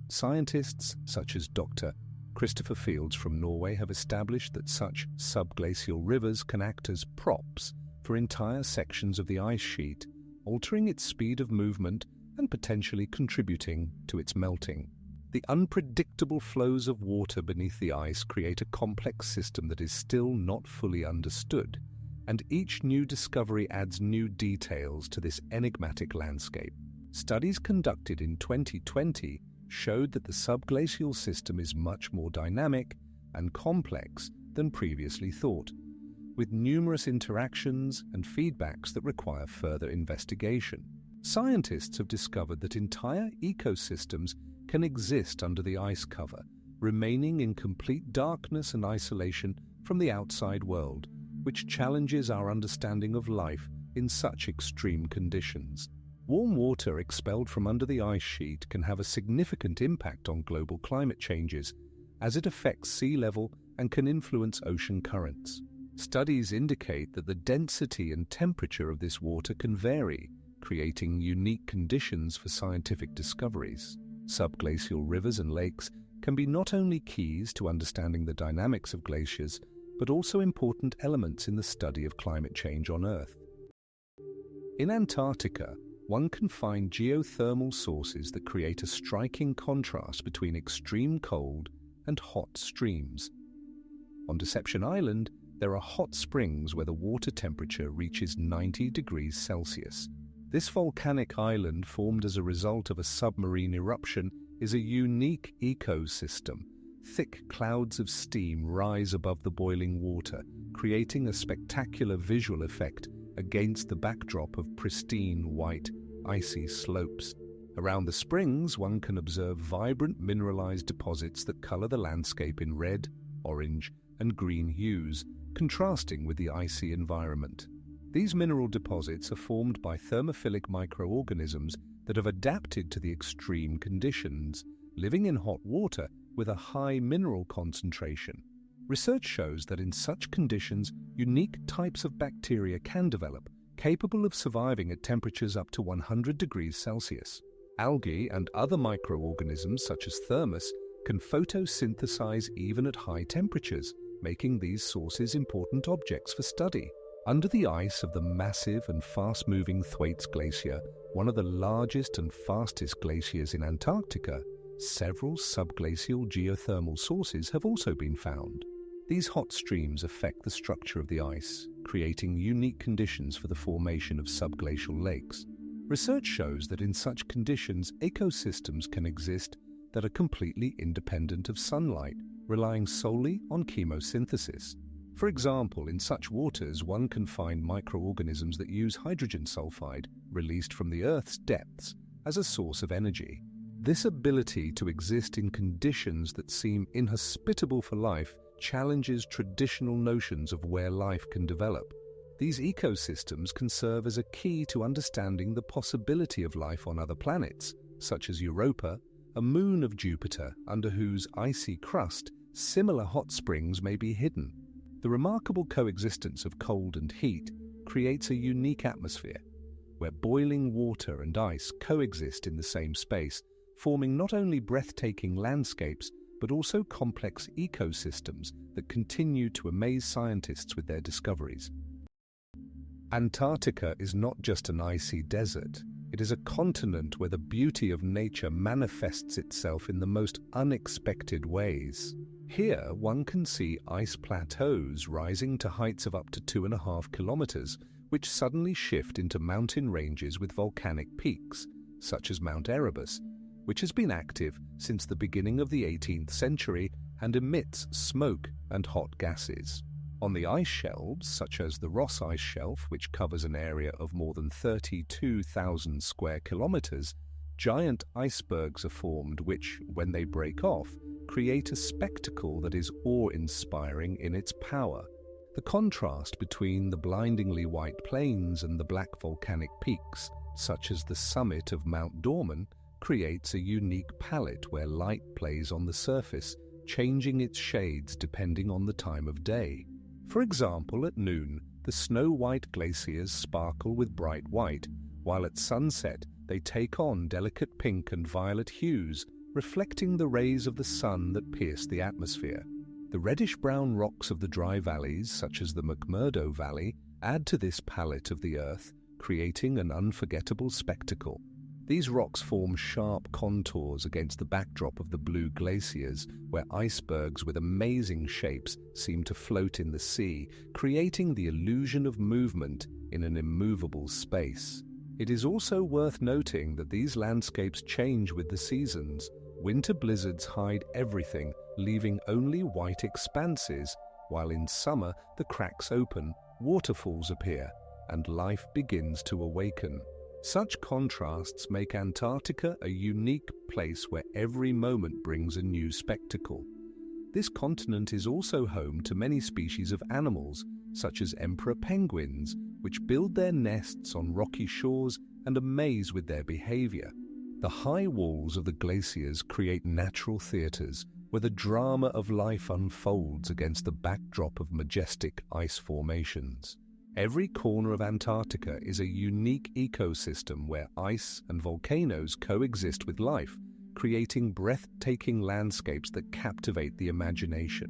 Scientists such as Dr. Christopher Fields from Norway have established that such subglacial rivers can act as props for entire sections of the ice sheet, altering its speed of movement and potentially contributing to its melting. The unpredictable flows of water beneath the ice create a complex system that is still not fully understood, and each new discovery adds new details to this enigmatic landscape. Studies conducted in 2020 showed that the subglacial system is much more dynamic and complex than previously thought, with numerous interactions and feedbacks that require further investigation. Scientists have discovered that entire ecosystems can exist under the ice cover, remaining in complete darkness and isolation from the outside world, which challenges our understanding of life in such extreme conditions. Warm water expelled from under the ice sheet can have a significant impact on global climate changes, as it affects sea level and can influence ocean currents. Studies indicate that the density and temperature of this water can vary, creating unique conditions for scientific discoveries. Subglacial rivers and lakes can be not only keys to understanding the dynamics of glaciers, but also important elements in the study of climate change on Earth. In Antarctica, one can find geothermal sources that create a striking contrast between extreme cold and hot streams. On Deception Island, there are hot springs where the water temperature reaches 90 degrees Celsius. This volcanic island, formed as a result of a submarine eruption, is a unique ecosystem. Thick clouds of steam rise above the boiling water, creating a spectacular visual effect against the backdrop of pristine, white, icy slopes. Around the springs, one can observe vibrant mineralized deposits that color the landscape in red, orange, and green hues, contrasting with the icy environment. These mineral deposits are formed by thermophilic microorganisms that have adapted to the extreme conditions, living in hot water with a high mineral concentration. Research shows that in such conditions, unique types of bacteria can develop, capable of surviving at temperatures up to 100 degrees Celsius. Algae and other microorganisms, such as thermos, can photosynthesize even at high temperatures, making these sources important objects for study. Under the ice of the massive and fast-moving Thwaites Glacier, one of the largest and fastest glaciers in Antarctica, several subglacial geothermal sources have also been found. These hot streams affect the structure of the ice, creating unique conditions for the formation of subglacial lakes. Research shows that in such conditions, ecosystems can exist that are completely independent of sunlight, relying solely on chemosynthesis. For example, in such waters, one can find microorganisms that use hydrogen sulfide, released from the Earth's depths, as a source of energy. This ability to exist in conditions that seem inhospitable for life challenges traditional notions of where life can develop. These ecosystems can serve as a key to understanding the possibility of life on other planets, such as Europa, a moon of Jupiter under whose icy crust similar hot springs may be hidden. The remarkable coexistence of cold and heat creates a unique atmosphere, where boiling water and ice coexist in the same space, forming not only breathtaking landscapes, but also complex ecosystems that continue to amaze scientists with their discoveries. Antarctica is not just an icy desert. It is a continent where the beauty of nature manifests itself in the most unexpected ways. Here, one can see ice plateaus rising to heights of up to 2.5 kilometers, which suddenly shift into mountain ranges with volcanic peaks, such as Mount Erebus, which has been active since the beginning of the 18th century and emits smoke and hot gases. On the ice shelves, such as the Ross Ice Shelf, which covers an area of more than 32,000 square kilometers, giant icebergs are formed which, when they break off, create a spectacle that is awe-inspiring in its power. The contrast between the blindingly white plains and the black volcanic peaks, such as the summit of Mount Dorman, creates a unique palette where light plays on the surface, changing its shades depending on the time of day. For example, at noon, the snow-white glaciers sparkle with bright white, while at sunset they take on delicate pink and violet hues, reflecting the rays of the sun that pierce the atmosphere. The reddish-brown rocks of the dry valleys, such as the McMurdo Valley, add to this palette of the Earth, creating an unforgettable spectacle. These rocks form sharp contours against the backdrop of the blue glaciers, where icebergs with amazing shapes seem to float in the sea, creating the illusion of movement in an immovable space. It is also worth noting that these landscapes change with the seasons. Winter blizzards hide everything, leaving only white expanses, while in summer the cracks open, waterfalls appear, and life begins to awaken. Such contrasts make Antarctica a unique place where every moment brings a new spectacle. This continent is also home to many species of animals, such as emperor penguins, which build their nests on rocky shores and amaze with their behavior. The high walls of the glaciers create natural theaters where the drama of life unfolds against the backdrop of majestic ice formations. Every corner of Antarctica is a unique ecosystem where ice and volcanoes coexist with life, creating breathtaking landscapes that captivate the imagination.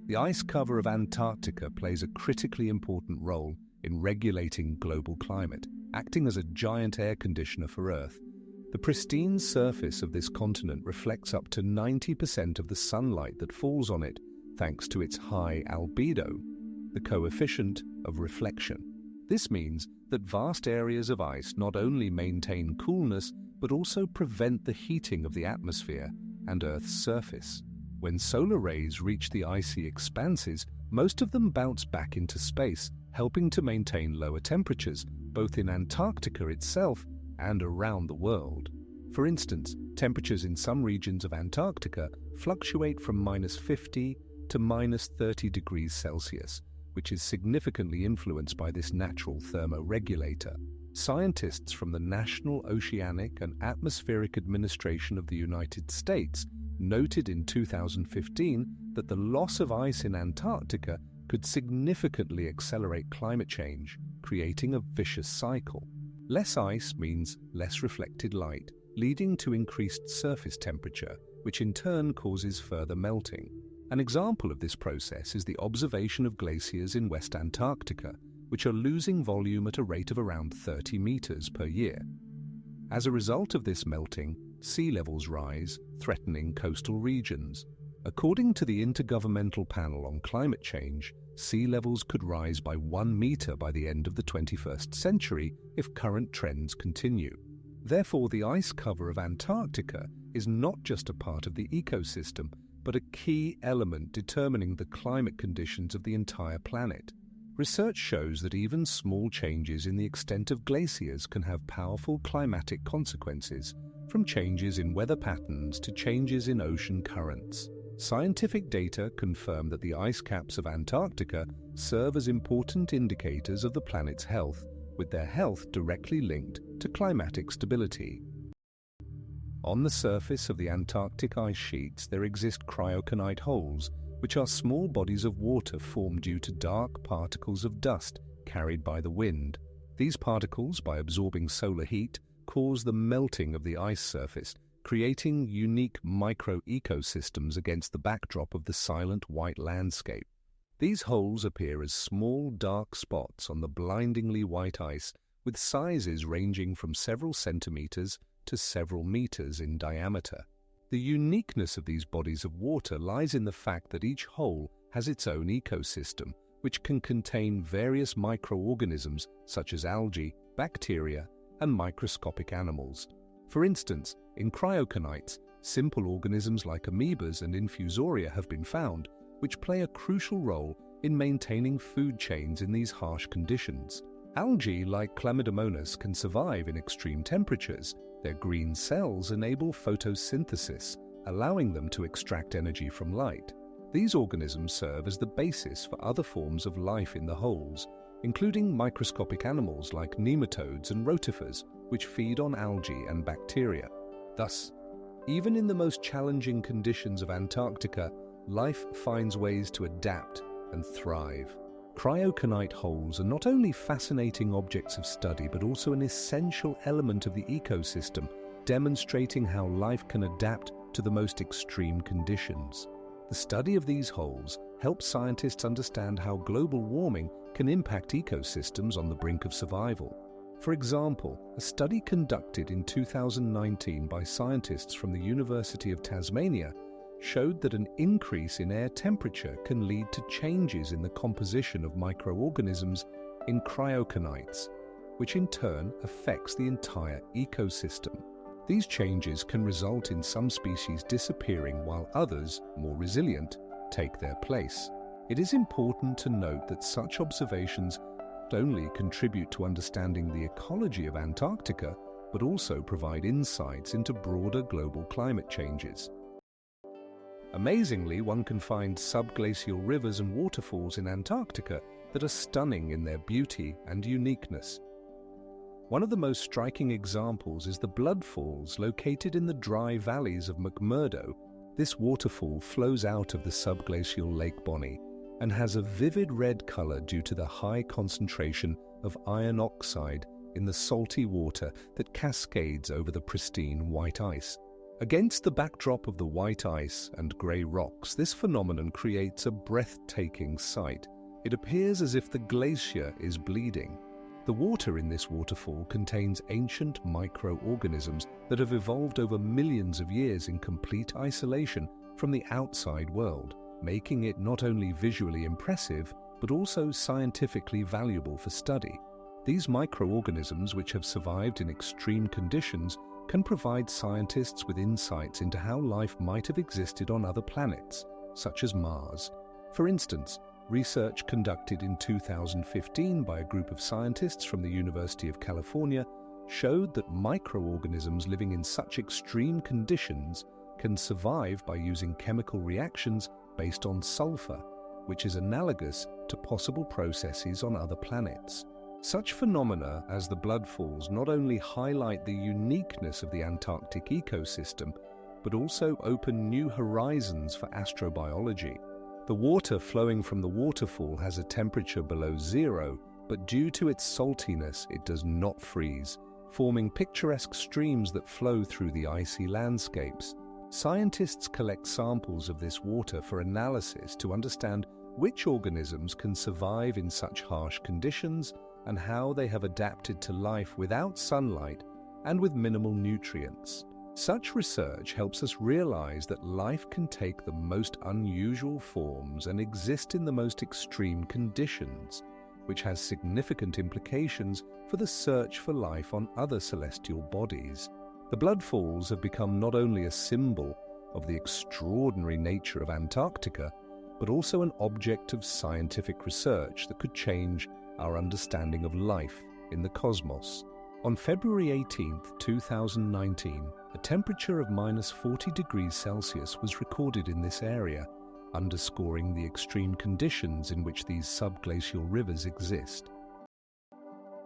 The ice cover of Antarctica plays a critically important role in regulating global climate, acting as a giant air conditioner for Earth. The pristine surface of this continent reflects up to 90% of the sunlight that falls on it, thanks to its high albedo, the coefficient of reflection. This means that vast areas of ice not only maintain coolness, but also prevent the heating of the atmosphere and Earth's surface. When solar rays reach the icy expanses, most of them bounce back into space, helping to maintain lower temperatures, both in Antarctica itself and around the world. For instance, temperatures in some regions of Antarctica fluctuate from -50 to -30 degrees Celsius, which is significantly influenced by this natural thermoregulator. Scientists from the National Oceanic and Atmospheric Administration of the United States noted in 2015 that the loss of ice in Antarctica could significantly accelerate climate change, creating a vicious cycle. Less ice means less reflected light, leading to increased surface temperature, which in turn causes further melting. An example of this process is the observation of glaciers in West Antarctica, which are losing volume at a rate of around 30 meters per year. As a result of this melting, sea levels rise, threatening coastal regions. According to the Intergovernmental Panel on Climate Change, sea levels could rise by 1 meter by the end of the 21st century if current trends continue. Therefore, the ice cover of Antarctica is not just a part of the ecosystem, but a key element determining the climate conditions of the entire planet. Research shows that even small changes in the extent of glaciers can have powerful climatic consequences, from changes in weather patterns to changes in ocean currents. Scientific data confirm that the ice caps of Antarctica serve as important indicators of the planet's health, with their health directly linked to climatic stability. On the surface of the Antarctic ice sheets, there exist cryoconite holes, which are small bodies of water formed due to dark particles of dust carried by the wind. These particles, by absorbing solar heat, cause the melting of the ice surface, creating unique micro-ecosystems against the backdrop of the silent white landscape. These holes appear as small dark spots on the blindingly white ice, with sizes ranging from several centimeters to several meters in diameter. The uniqueness of these bodies of water lies in the fact that each hole has its own ecosystem, which can contain various microorganisms such as algae, bacteria, and microscopic animals. For instance, in cryoconites, simple organisms like amoebas and infusoria have been found, which play a crucial role in maintaining food chains in these harsh conditions. Algae like Chlamydomonas can survive in extreme temperatures. Their green cells enable photosynthesis, allowing them to extract energy from light. These organisms serve as the basis for other forms of life in the holes, including microscopic animals like nematodes and rotifers, which feed on algae and bacteria. Thus, even in the most challenging conditions of Antarctica, life finds ways to adapt and thrive. Cryoconite holes are not only fascinating objects of study, but also an essential element of the ecosystem, demonstrating how life can adapt to the most extreme conditions. The study of these holes helps scientists understand how global warming can impact ecosystems on the brink of survival. For example, a study conducted in 2019 by scientists from the University of Tasmania showed that an increase in air temperature can lead to changes in the composition of microorganisms in cryoconites, which in turn affects the entire ecosystem. These changes can result in some species disappearing while others, more resilient, take their place. It is important to note that such observations not only contribute to understanding the ecology of Antarctica, but also provide insights into broader global climate changes. Amazingly, one can find subglacial rivers and waterfalls in Antarctica that are stunning in their beauty and uniqueness. One of the most striking examples is the Blood Falls located in the dry valleys of McMurdo. This waterfall flows out of the subglacial Lake Bonny and has a vivid red color due to the high concentration of iron oxide in the salty water that cascades over the pristine white ice. Against the backdrop of the white ice and grey rocks, this phenomenon creates a breathtaking sight. It appears as if the glacier is bleeding. The water in this waterfall contains ancient microorganisms that have evolved over millions of years in complete isolation from the outside world, making it not only visually impressive, but also scientifically valuable for study. These microorganisms, which have survived in extreme conditions, can provide scientists with insights into how life might have existed on other planets, such as Mars. For instance, research conducted in 2015 by a group of scientists from the University of California showed that microorganisms living in such extreme conditions can survive by using chemical reactions based on sulfur, which is analogous to possible processes on other planets. Such phenomena as the Blood Falls not only highlight the uniqueness of the Antarctic ecosystem, but also open new horizons for astrobiology. The water flowing from the waterfall has a temperature below zero, but due to its saltiness, it does not freeze, forming picturesque streams that flow through the icy landscapes. Scientists collect samples of this water for analysis to understand which organisms can survive in such harsh conditions and how they have adapted to life without sunlight and with minimal nutrients. Such research helps us realize that life can take the most unusual forms and exist in the most extreme conditions, which has significant implications for the search for life on other celestial bodies. The Blood Falls have become not only a symbol of the extraordinary nature of Antarctica, but also an object of scientific research that could change our understanding of life in the cosmos. On February 18, 2019, a temperature of -40 degrees Celsius was recorded in this area, underscoring the extreme conditions in which these subglacial rivers exist.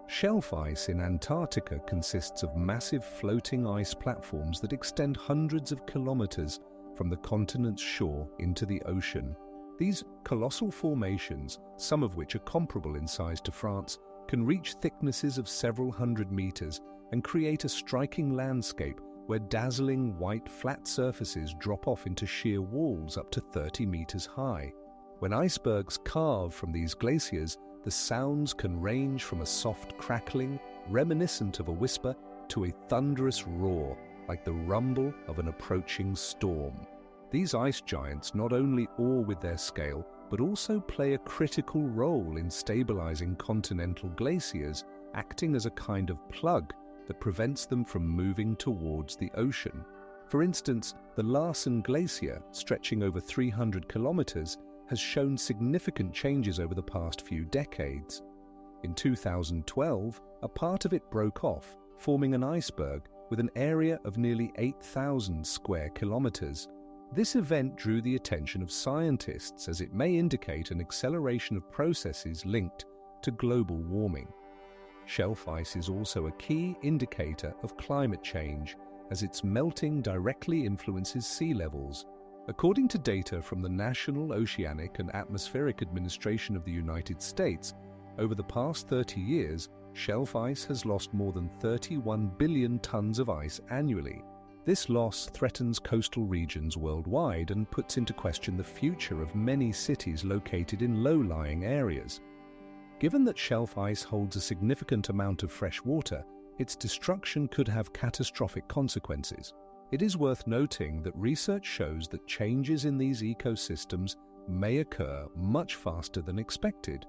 Shelf ice in Antarctica consists of massive floating ice platforms that extend hundreds of kilometers from the continent's shore into the ocean. These colossal formations, some of which are comparable in size to France, can reach thicknesses of several hundred meters and create a striking landscape where dazzling white flat surfaces drop off into sheer walls up to 30 meters high. When icebergs carve from these glaciers, the sounds can range from a soft crackling, reminiscent of a whisper, to a thunderous roar, like the rumble of an approaching storm. These ice giants not only awe with their scale, but also play a critical role in stabilizing continental glaciers, acting as a kind of plug that prevents them from moving towards the ocean. For instance, the Larsen Glacier, stretching over 300 kilometers, has shown significant changes over the past few decades. In 2012, a part of it broke off, forming an iceberg with an area of nearly 8,000 square kilometers. This event drew the attention of scientists as it may indicate an acceleration of processes linked to global warming. Shelf ice is also a key indicator of climate change, as its melting directly influences sea levels. According to data from the National Oceanic and Atmospheric Administration of the United States, over the past 30 years, shelf ice has lost more than 31 billion tons of ice annually. This loss threatens coastal regions worldwide and puts into question the future of many cities located in low-lying areas. Given that shelf ice holds a significant amount of fresh water, its destruction could have catastrophic consequences. It is worth noting that research shows that changes in these ecosystems may occur much faster than expected.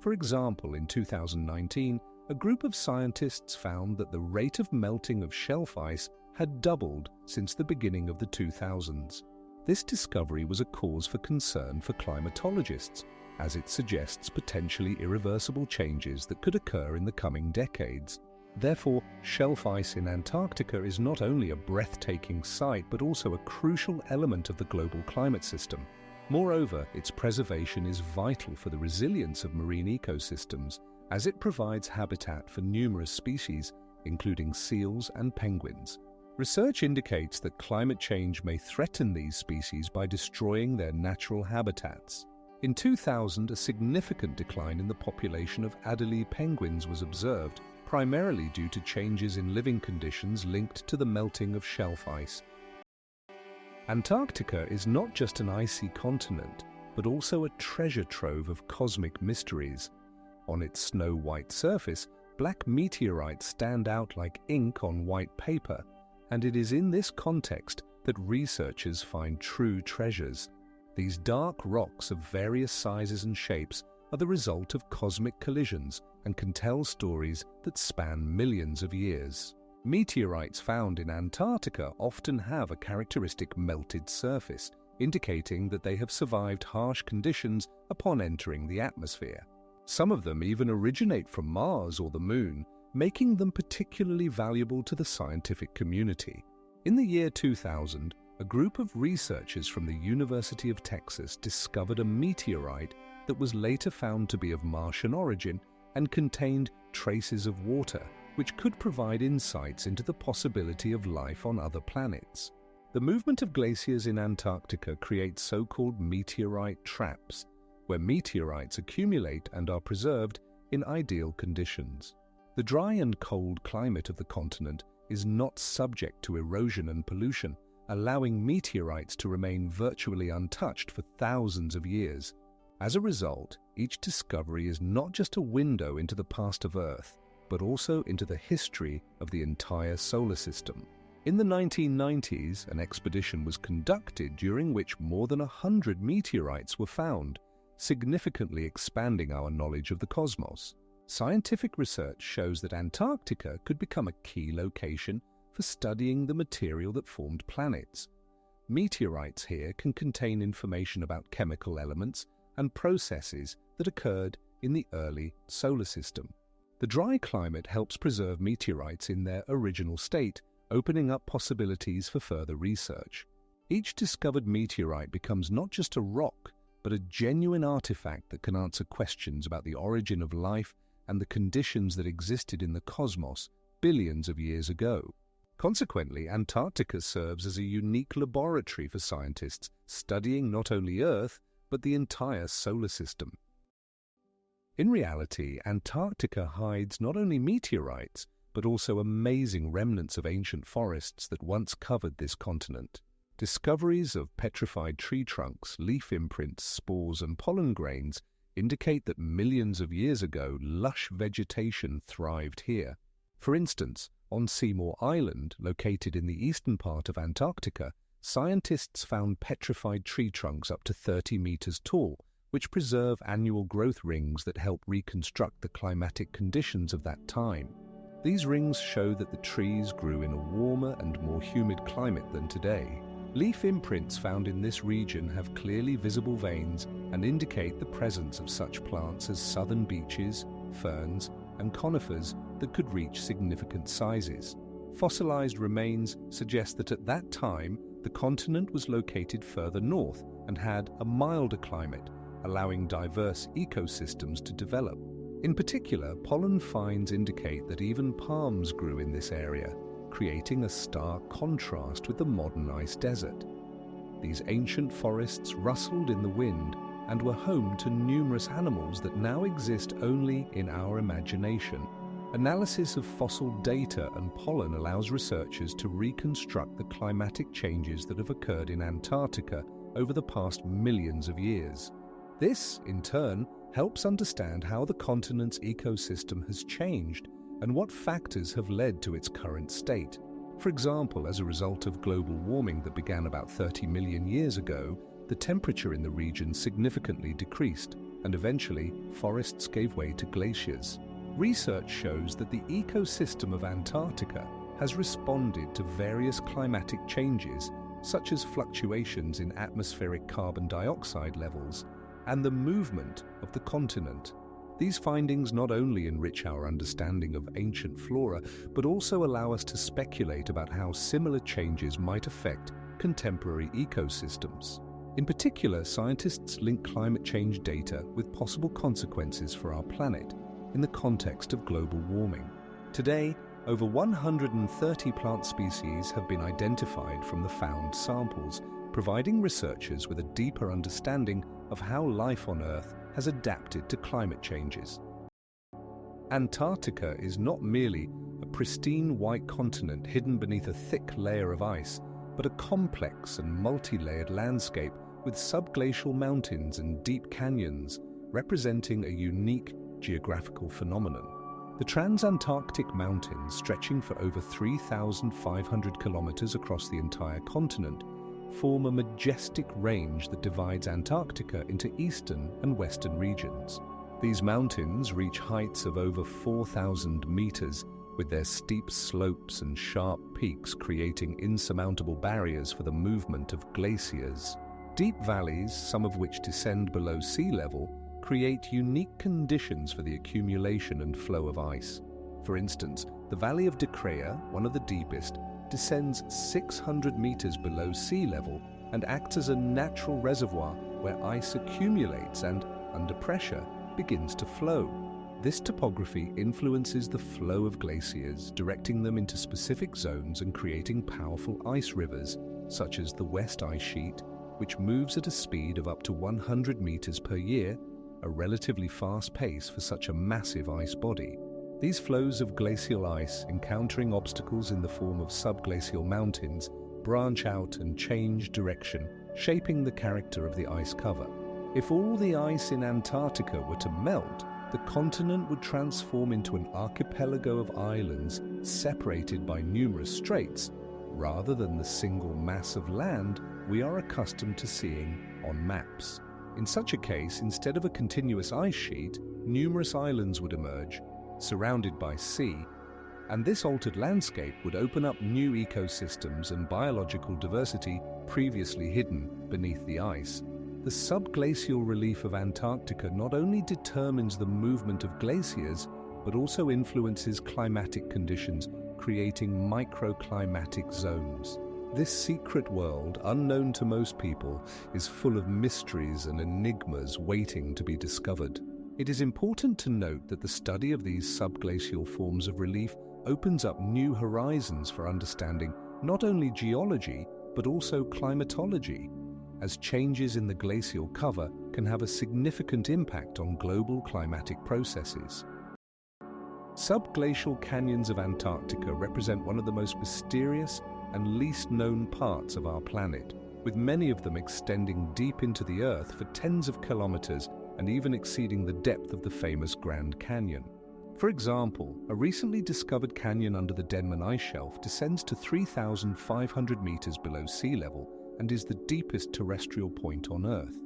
For example, in 2019, a group of scientists found that the rate of melting of shelf ice had doubled since the beginning of the 2000s. This discovery was a cause for concern for climatologists, as it suggests potentially irreversible changes that could occur in the coming decades. Therefore, shelf ice in Antarctica is not only a breathtaking sight but also a crucial element of the global climate system. Moreover, its preservation is vital for the resilience of marine ecosystems, as it provides habitat for numerous species, including seals and penguins. Research indicates that climate change may threaten these species by destroying their natural habitats. In 2000, a significant decline in the population of Adelie penguins was observed, primarily due to changes in living conditions linked to the melting of shelf ice. Antarctica is not just an icy continent, but also a treasure trove of cosmic mysteries. On its snow-white surface, black meteorites stand out like ink on white paper, and it is in this context that researchers find true treasures. These dark rocks of various sizes and shapes are the result of cosmic collisions and can tell stories that span millions of years. Meteorites found in Antarctica often have a characteristic melted surface, indicating that they have survived harsh conditions upon entering the atmosphere. Some of them even originate from Mars or the Moon, making them particularly valuable to the scientific community. In the year 2000, a group of researchers from the University of Texas discovered a meteorite that was later found to be of Martian origin and contained traces of water, which could provide insights into the possibility of life on other planets. The movement of glaciers in Antarctica creates so-called meteorite traps, where meteorites accumulate and are preserved in ideal conditions. The dry and cold climate of the continent is not subject to erosion and pollution, allowing meteorites to remain virtually untouched for thousands of years. As a result, each discovery is not just a window into the past of Earth, but also into the history of the entire solar system. In the 1990s, an expedition was conducted during which more than 100 meteorites were found, significantly expanding our knowledge of the cosmos. Scientific research shows that Antarctica could become a key location for studying the material that formed planets. Meteorites here can contain information about chemical elements and processes that occurred in the early solar system. The dry climate helps preserve meteorites in their original state, opening up possibilities for further research. Each discovered meteorite becomes not just a rock, but a genuine artifact that can answer questions about the origin of life and the conditions that existed in the cosmos billions of years ago. Consequently, Antarctica serves as a unique laboratory for scientists studying not only Earth, but the entire solar system. In reality, Antarctica hides not only meteorites, but also amazing remnants of ancient forests that once covered this continent. Discoveries of petrified tree trunks, leaf imprints, spores, and pollen grains indicate that millions of years ago, lush vegetation thrived here. For instance, on Seymour Island, located in the eastern part of Antarctica, scientists found petrified tree trunks up to 30 meters tall, which preserve annual growth rings that help reconstruct the climatic conditions of that time. These rings show that the trees grew in a warmer and more humid climate than today. Leaf imprints found in this region have clearly visible veins and indicate the presence of such plants as southern beeches, ferns, and conifers that could reach significant sizes. Fossilized remains suggest that at that time, the continent was located further north and had a milder climate, allowing diverse ecosystems to develop. In particular, pollen finds indicate that even palms grew in this area, creating a stark contrast with the modern ice desert. These ancient forests rustled in the wind and were home to numerous animals that now exist only in our imagination. Analysis of fossil data and pollen allows researchers to reconstruct the climatic changes that have occurred in Antarctica over the past millions of years. This, in turn, helps understand how the continent's ecosystem has changed and what factors have led to its current state. For example, as a result of global warming that began about 30 million years ago, the temperature in the region significantly decreased, and eventually forests gave way to glaciers. Research shows that the ecosystem of Antarctica has responded to various climatic changes, such as fluctuations in atmospheric carbon dioxide levels and the movement of the continent. These findings not only enrich our understanding of ancient flora, but also allow us to speculate about how similar changes might affect contemporary ecosystems. In particular, scientists link climate change data with possible consequences for our planet in the context of global warming. Today, over 130 plant species have been identified from the found samples, providing researchers with a deeper understanding of how life on Earth has adapted to climate changes. Antarctica is not merely a pristine white continent hidden beneath a thick layer of ice, but a complex and multi-layered landscape with subglacial mountains and deep canyons, representing a unique geographical phenomenon. The Transantarctic Mountains, stretching for over 3,500 kilometers across the entire continent, form a majestic range that divides Antarctica into eastern and western regions. These mountains reach heights of over 4,000 meters, with their steep slopes and sharp peaks creating insurmountable barriers for the movement of glaciers. Deep valleys, some of which descend below sea level, create unique conditions for the accumulation and flow of ice. For instance, the Valley of De Crea, one of the deepest, descends 600 meters below sea level and acts as a natural reservoir where ice accumulates and, under pressure, begins to flow. This topography influences the flow of glaciers, directing them into specific zones and creating powerful ice rivers, such as the West Ice Sheet, which moves at a speed of up to 100 meters per year, a relatively fast pace for such a massive ice body. These flows of glacial ice, encountering obstacles in the form of subglacial mountains, branch out and change direction, shaping the character of the ice cover. If all the ice in Antarctica were to melt, the continent would transform into an archipelago of islands separated by numerous straits, rather than the single mass of land we are accustomed to seeing on maps. In such a case, instead of a continuous ice sheet, numerous islands would emerge, surrounded by sea, and this altered landscape would open up new ecosystems and biological diversity previously hidden beneath the ice. The subglacial relief of Antarctica not only determines the movement of glaciers, but also influences climatic conditions, creating microclimatic zones. This secret world, unknown to most people, is full of mysteries and enigmas waiting to be discovered. It is important to note that the study of these subglacial forms of relief opens up new horizons for understanding not only geology, but also climatology, as changes in the glacial cover can have a significant impact on global climatic processes. Subglacial canyons of Antarctica represent one of the most mysterious and least known parts of our planet, with many of them extending deep into the Earth for tens of kilometers and even exceeding the depth of the famous Grand Canyon. For example, a recently discovered canyon under the Denman Ice Shelf descends to 3,500 meters below sea level and is the deepest terrestrial point on Earth.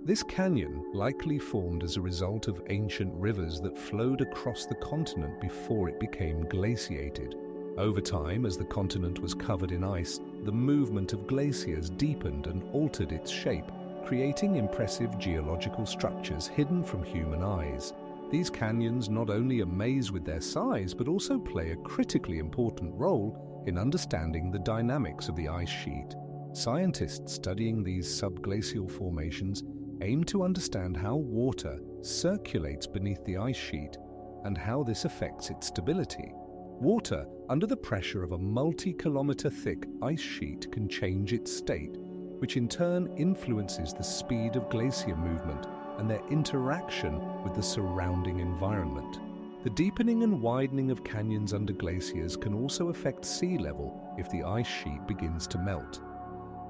This canyon likely formed as a result of ancient rivers that flowed across the continent before it became glaciated. Over time, as the continent was covered in ice, the movement of glaciers deepened and altered its shape, creating impressive geological structures hidden from human eyes. These canyons not only amaze with their size, but also play a critically important role in understanding the dynamics of the ice sheet. Scientists studying these subglacial formations aim to understand how water circulates beneath the ice sheet and how this affects its stability. Water, under the pressure of a multi-kilometer thick ice sheet, can change its state, which in turn influences the speed of glacier movement and their interaction with the surrounding environment. The deepening and widening of canyons under glaciers can also affect sea level if the ice sheet begins to melt.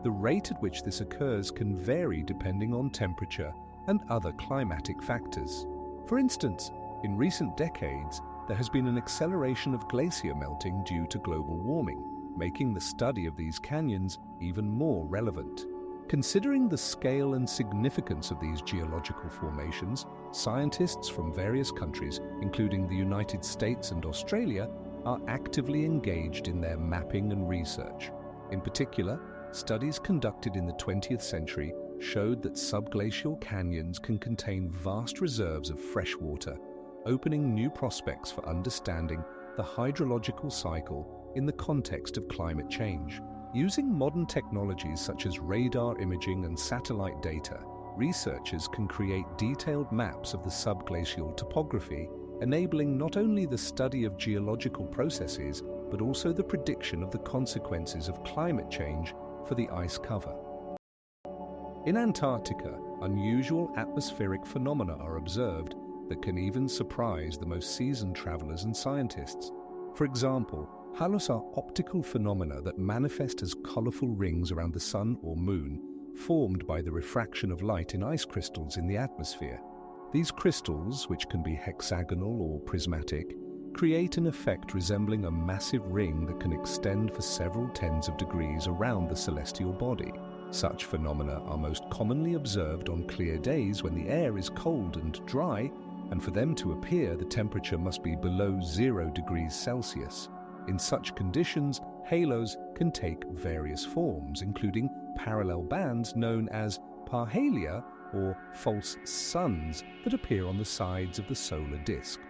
The rate at which this occurs can vary depending on temperature and other climatic factors. For instance, in recent decades, there has been an acceleration of glacier melting due to global warming, making the study of these canyons even more relevant. Considering the scale and significance of these geological formations, scientists from various countries, including the United States and Australia, are actively engaged in their mapping and research. In particular, studies conducted in the 20th century showed that subglacial canyons can contain vast reserves of fresh water, opening new prospects for understanding the hydrological cycle in the context of climate change. Using modern technologies such as radar imaging and satellite data, researchers can create detailed maps of the subglacial topography, enabling not only the study of geological processes, but also the prediction of the consequences of climate change for the ice cover. In Antarctica, unusual atmospheric phenomena are observed that can even surprise the most seasoned travelers and scientists. For example, halos are optical phenomena that manifest as colorful rings around the sun or moon, formed by the refraction of light in ice crystals in the atmosphere. These crystals, which can be hexagonal or prismatic, create an effect resembling a massive ring that can extend for several tens of degrees around the celestial body. Such phenomena are most commonly observed on clear days when the air is cold and dry, and for them to appear, the temperature must be below 0 degrees Celsius. In such conditions, halos can take various forms, including parallel bands known as parhelia or false suns that appear on the sides of the solar disk.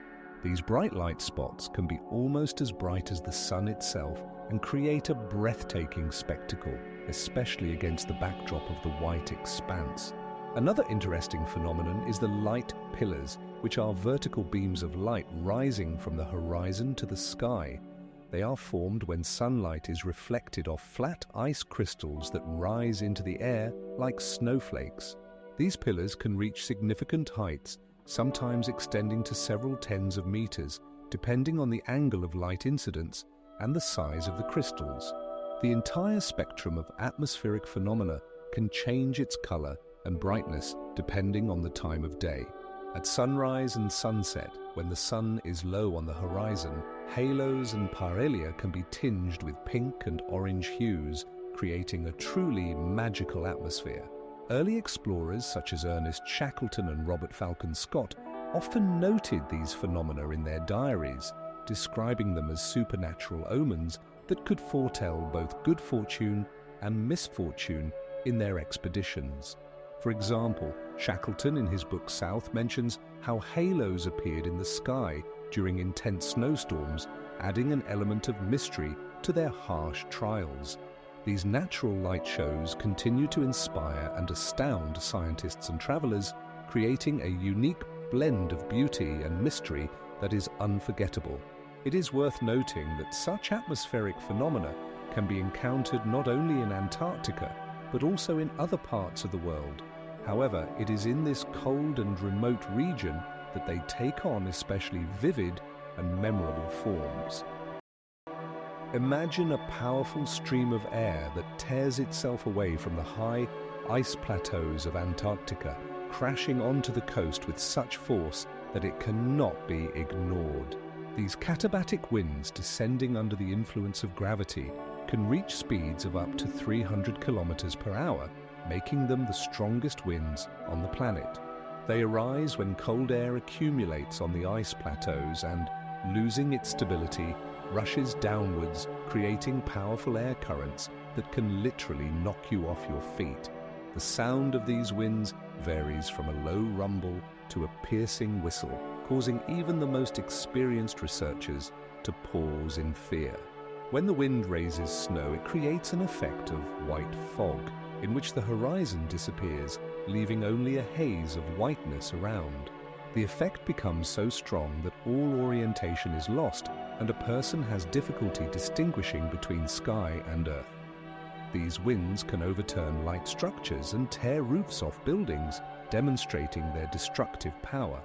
These bright light spots can be almost as bright as the sun itself and create a breathtaking spectacle, especially against the backdrop of the white expanse. Another interesting phenomenon is the light pillars, which are vertical beams of light rising from the horizon to the sky. They are formed when sunlight is reflected off flat ice crystals that rise into the air like snowflakes. These pillars can reach significant heights, sometimes extending to several tens of meters, depending on the angle of light incidence and the size of the crystals. The entire spectrum of atmospheric phenomena can change its color and brightness depending on the time of day. At sunrise and sunset, when the sun is low on the horizon, halos and parhelia can be tinged with pink and orange hues, creating a truly magical atmosphere. Early explorers such as Ernest Shackleton and Robert Falcon Scott often noted these phenomena in their diaries, describing them as supernatural omens that could foretell both good fortune and misfortune in their expeditions. For example, Shackleton in his book South mentions how halos appeared in the sky during intense snowstorms, adding an element of mystery to their harsh trials. These natural light shows continue to inspire and astound scientists and travelers, creating a unique blend of beauty and mystery that is unforgettable. It is worth noting that such atmospheric phenomena can be encountered not only in Antarctica, but also in other parts of the world. However, it is in this cold and remote region that they take on especially vivid and memorable forms. Imagine a powerful stream of air that tears itself away from the high ice plateaus of Antarctica, crashing onto the coast with such force that it cannot be ignored. These katabatic winds descending under the influence of gravity can reach speeds of up to 300 kilometers per hour, making them the strongest winds on the planet. They arise when cold air accumulates on the ice plateaus and, losing its stability, rushes downwards, creating powerful air currents that can literally knock you off your feet. The sound of these winds varies from a low rumble to a piercing whistle, causing even the most experienced researchers to pause in fear. When the wind raises snow, it creates an effect of white fog, in which the horizon disappears, leaving only a haze of whiteness around. The effect becomes so strong that all orientation is lost, and a person has difficulty distinguishing between sky and earth. These winds can overturn light structures and tear roofs off buildings, demonstrating their destructive power.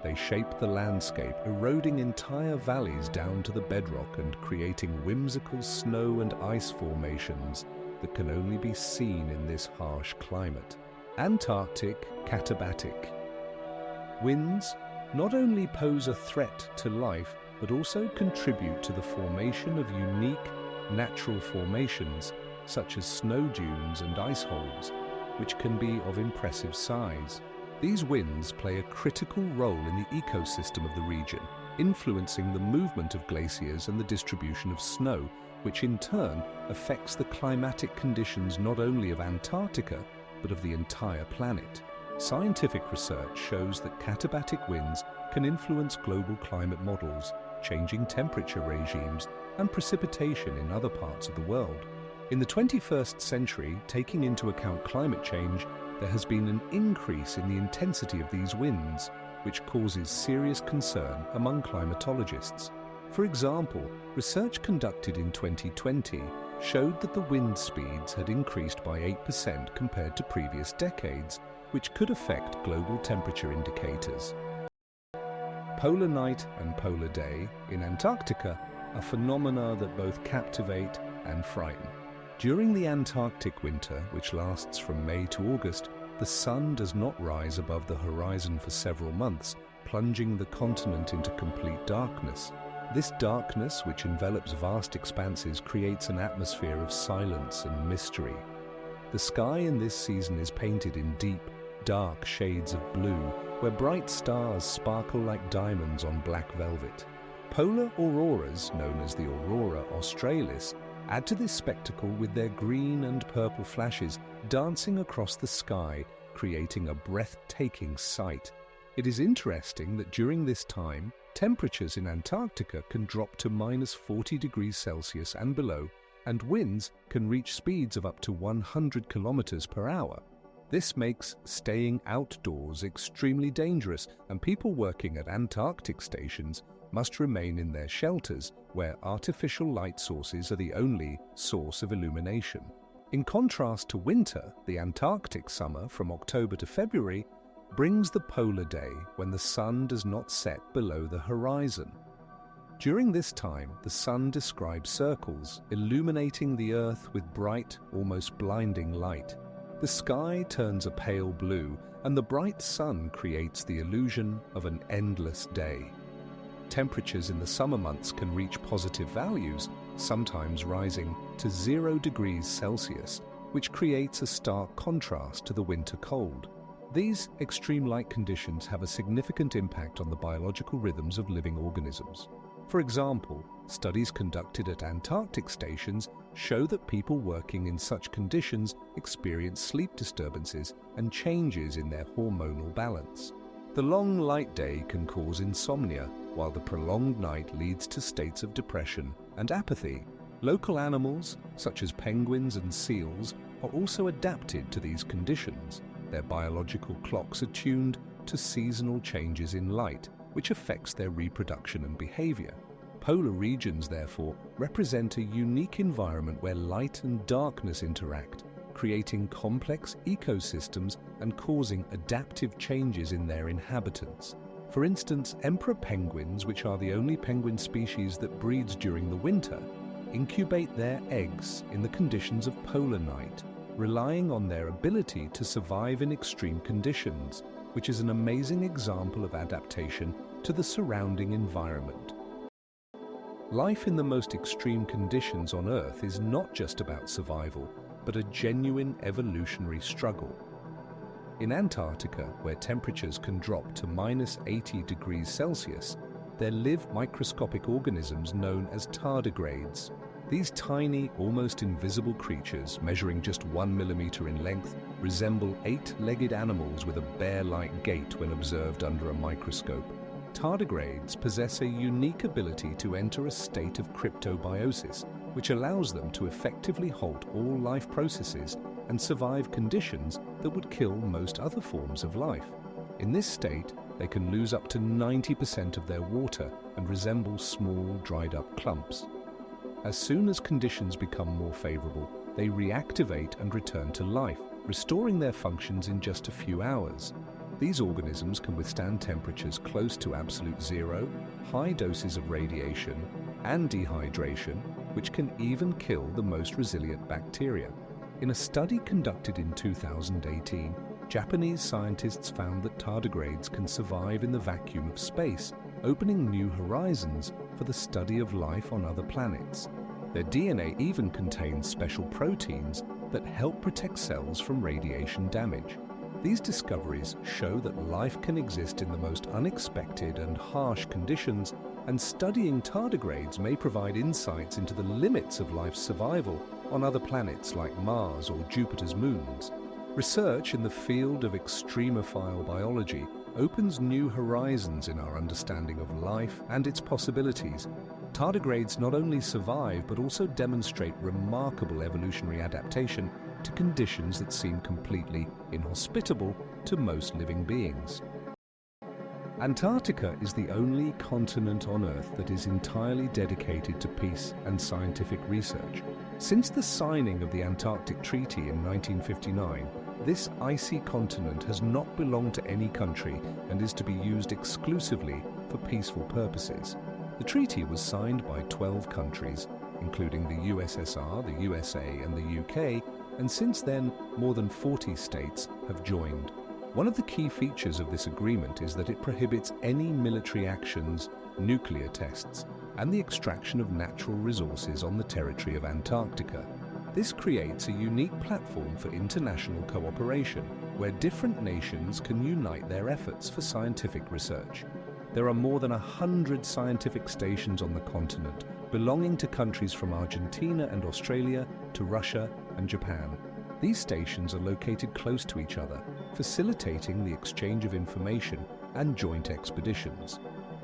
They shape the landscape, eroding entire valleys down to the bedrock and creating whimsical snow and ice formations that can only be seen in this harsh climate. Antarctic katabatic winds not only pose a threat to life, but also contribute to the formation of unique natural formations such as snow dunes and ice holes, which can be of impressive size. These winds play a critical role in the ecosystem of the region, influencing the movement of glaciers and the distribution of snow, which in turn affects the climatic conditions not only of Antarctica, but of the entire planet. Scientific research shows that katabatic winds can influence global climate models, changing temperature regimes and precipitation in other parts of the world. In the 21st century, taking into account climate change, there has been an increase in the intensity of these winds, which causes serious concern among climatologists. For example, research conducted in 2020 showed that the wind speeds had increased by 8% compared to previous decades, which could affect global temperature indicators. Polar night and polar day in Antarctica are phenomena that both captivate and frighten. During the Antarctic winter, which lasts from May to August, the sun does not rise above the horizon for several months, plunging the continent into complete darkness. This darkness, which envelops vast expanses, creates an atmosphere of silence and mystery. The sky in this season is painted in deep, dark shades of blue, where bright stars sparkle like diamonds on black velvet. Polar auroras, known as the aurora australis, add to this spectacle with their green and purple flashes dancing across the sky, creating a breathtaking sight. It is interesting that during this time, temperatures in Antarctica can drop to -40 degrees Celsius and below, and winds can reach speeds of up to 100 kilometers per hour. This makes staying outdoors extremely dangerous, and people working at Antarctic stations must remain in their shelters, where artificial light sources are the only source of illumination. In contrast to winter, the Antarctic summer from October to February brings the polar day when the sun does not set below the horizon. During this time, the sun describes circles, illuminating the Earth with bright, almost blinding light. The sky turns a pale blue, and the bright sun creates the illusion of an endless day. Temperatures in the summer months can reach positive values, sometimes rising to 0 degrees Celsius, which creates a stark contrast to the winter cold. These extreme light conditions have a significant impact on the biological rhythms of living organisms. For example, studies conducted at Antarctic stations show that people working in such conditions experience sleep disturbances and changes in their hormonal balance. The long light day can cause insomnia, while the prolonged night leads to states of depression and apathy. Local animals, such as penguins and seals, are also adapted to these conditions. Their biological clocks are tuned to seasonal changes in light, which affects their reproduction and behavior. Polar regions, therefore, represent a unique environment where light and darkness interact, creating complex ecosystems and causing adaptive changes in their inhabitants. For instance, emperor penguins, which are the only penguin species that breeds during the winter, incubate their eggs in the conditions of polar night, relying on their ability to survive in extreme conditions, which is an amazing example of adaptation to the surrounding environment. Life in the most extreme conditions on Earth is not just about survival, but a genuine evolutionary struggle. In Antarctica, where temperatures can drop to -80 degrees Celsius, there live microscopic organisms known as tardigrades. These tiny, almost invisible creatures, measuring just 1 millimeter in length, resemble 8-legged animals with a bear-like gait when observed under a microscope. Tardigrades possess a unique ability to enter a state of cryptobiosis, which allows them to effectively halt all life processes and survive conditions that would kill most other forms of life. In this state, they can lose up to 90% of their water and resemble small, dried-up clumps. As soon as conditions become more favorable, they reactivate and return to life, restoring their functions in just a few hours. These organisms can withstand temperatures close to absolute zero, high doses of radiation, and dehydration, which can even kill the most resilient bacteria. In a study conducted in 2018, Japanese scientists found that tardigrades can survive in the vacuum of space, opening new horizons for the study of life on other planets. Their DNA even contains special proteins that help protect cells from radiation damage. These discoveries show that life can exist in the most unexpected and harsh conditions, and studying tardigrades may provide insights into the limits of life's survival on other planets like Mars or Jupiter's moons. Research in the field of extremophile biology opens new horizons in our understanding of life and its possibilities. Tardigrades not only survive but also demonstrate remarkable evolutionary adaptation to conditions that seem completely inhospitable to most living beings. Antarctica is the only continent on Earth that is entirely dedicated to peace and scientific research. Since the signing of the Antarctic Treaty in 1959, this icy continent has not belonged to any country and is to be used exclusively for peaceful purposes. The treaty was signed by 12 countries, including the USSR, the USA and the UK, and since then more than 40 states have joined. One of the key features of this agreement is that it prohibits any military actions, nuclear tests, and the extraction of natural resources on the territory of Antarctica. This creates a unique platform for international cooperation, where different nations can unite their efforts for scientific research. There are more than 100 scientific stations on the continent, belonging to countries from Argentina and Australia to Russia and Japan. These stations are located close to each other, facilitating the exchange of information and joint expeditions.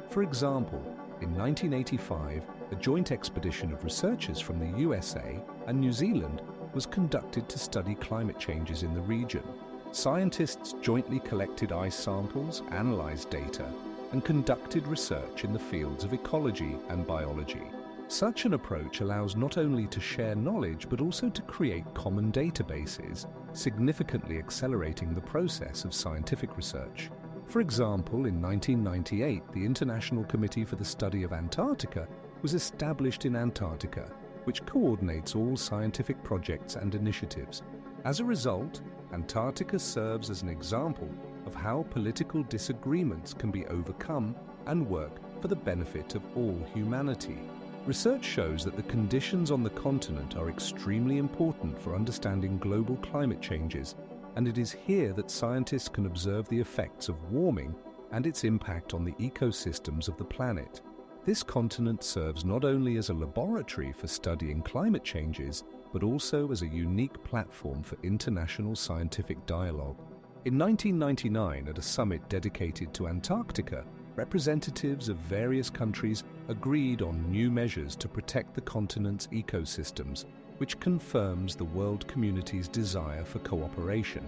For example, in 1985, a joint expedition of researchers from the USA and New Zealand was conducted to study climate changes in the region. Scientists jointly collected ice samples, analyzed data, and conducted research in the fields of ecology and biology. Such an approach allows not only to share knowledge but also to create common databases, significantly accelerating the process of scientific research. For example, in 1998, the International Committee for the Study of Antarctica was established in Antarctica, which coordinates all scientific projects and initiatives. As a result, Antarctica serves as an example of how political disagreements can be overcome and work for the benefit of all humanity. Research shows that the conditions on the continent are extremely important for understanding global climate changes, and it is here that scientists can observe the effects of warming and its impact on the ecosystems of the planet. This continent serves not only as a laboratory for studying climate changes, but also as a unique platform for international scientific dialogue. In 1999, at a summit dedicated to Antarctica, representatives of various countries agreed on new measures to protect the continent's ecosystems, which confirms the world community's desire for cooperation.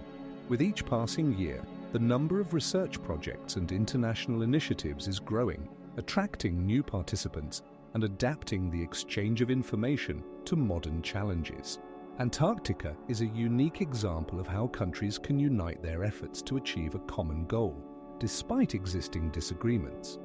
With each passing year, the number of research projects and international initiatives is growing, attracting new participants and adapting the exchange of information to modern challenges. Antarctica is a unique example of how countries can unite their efforts to achieve a common goal, despite existing disagreements.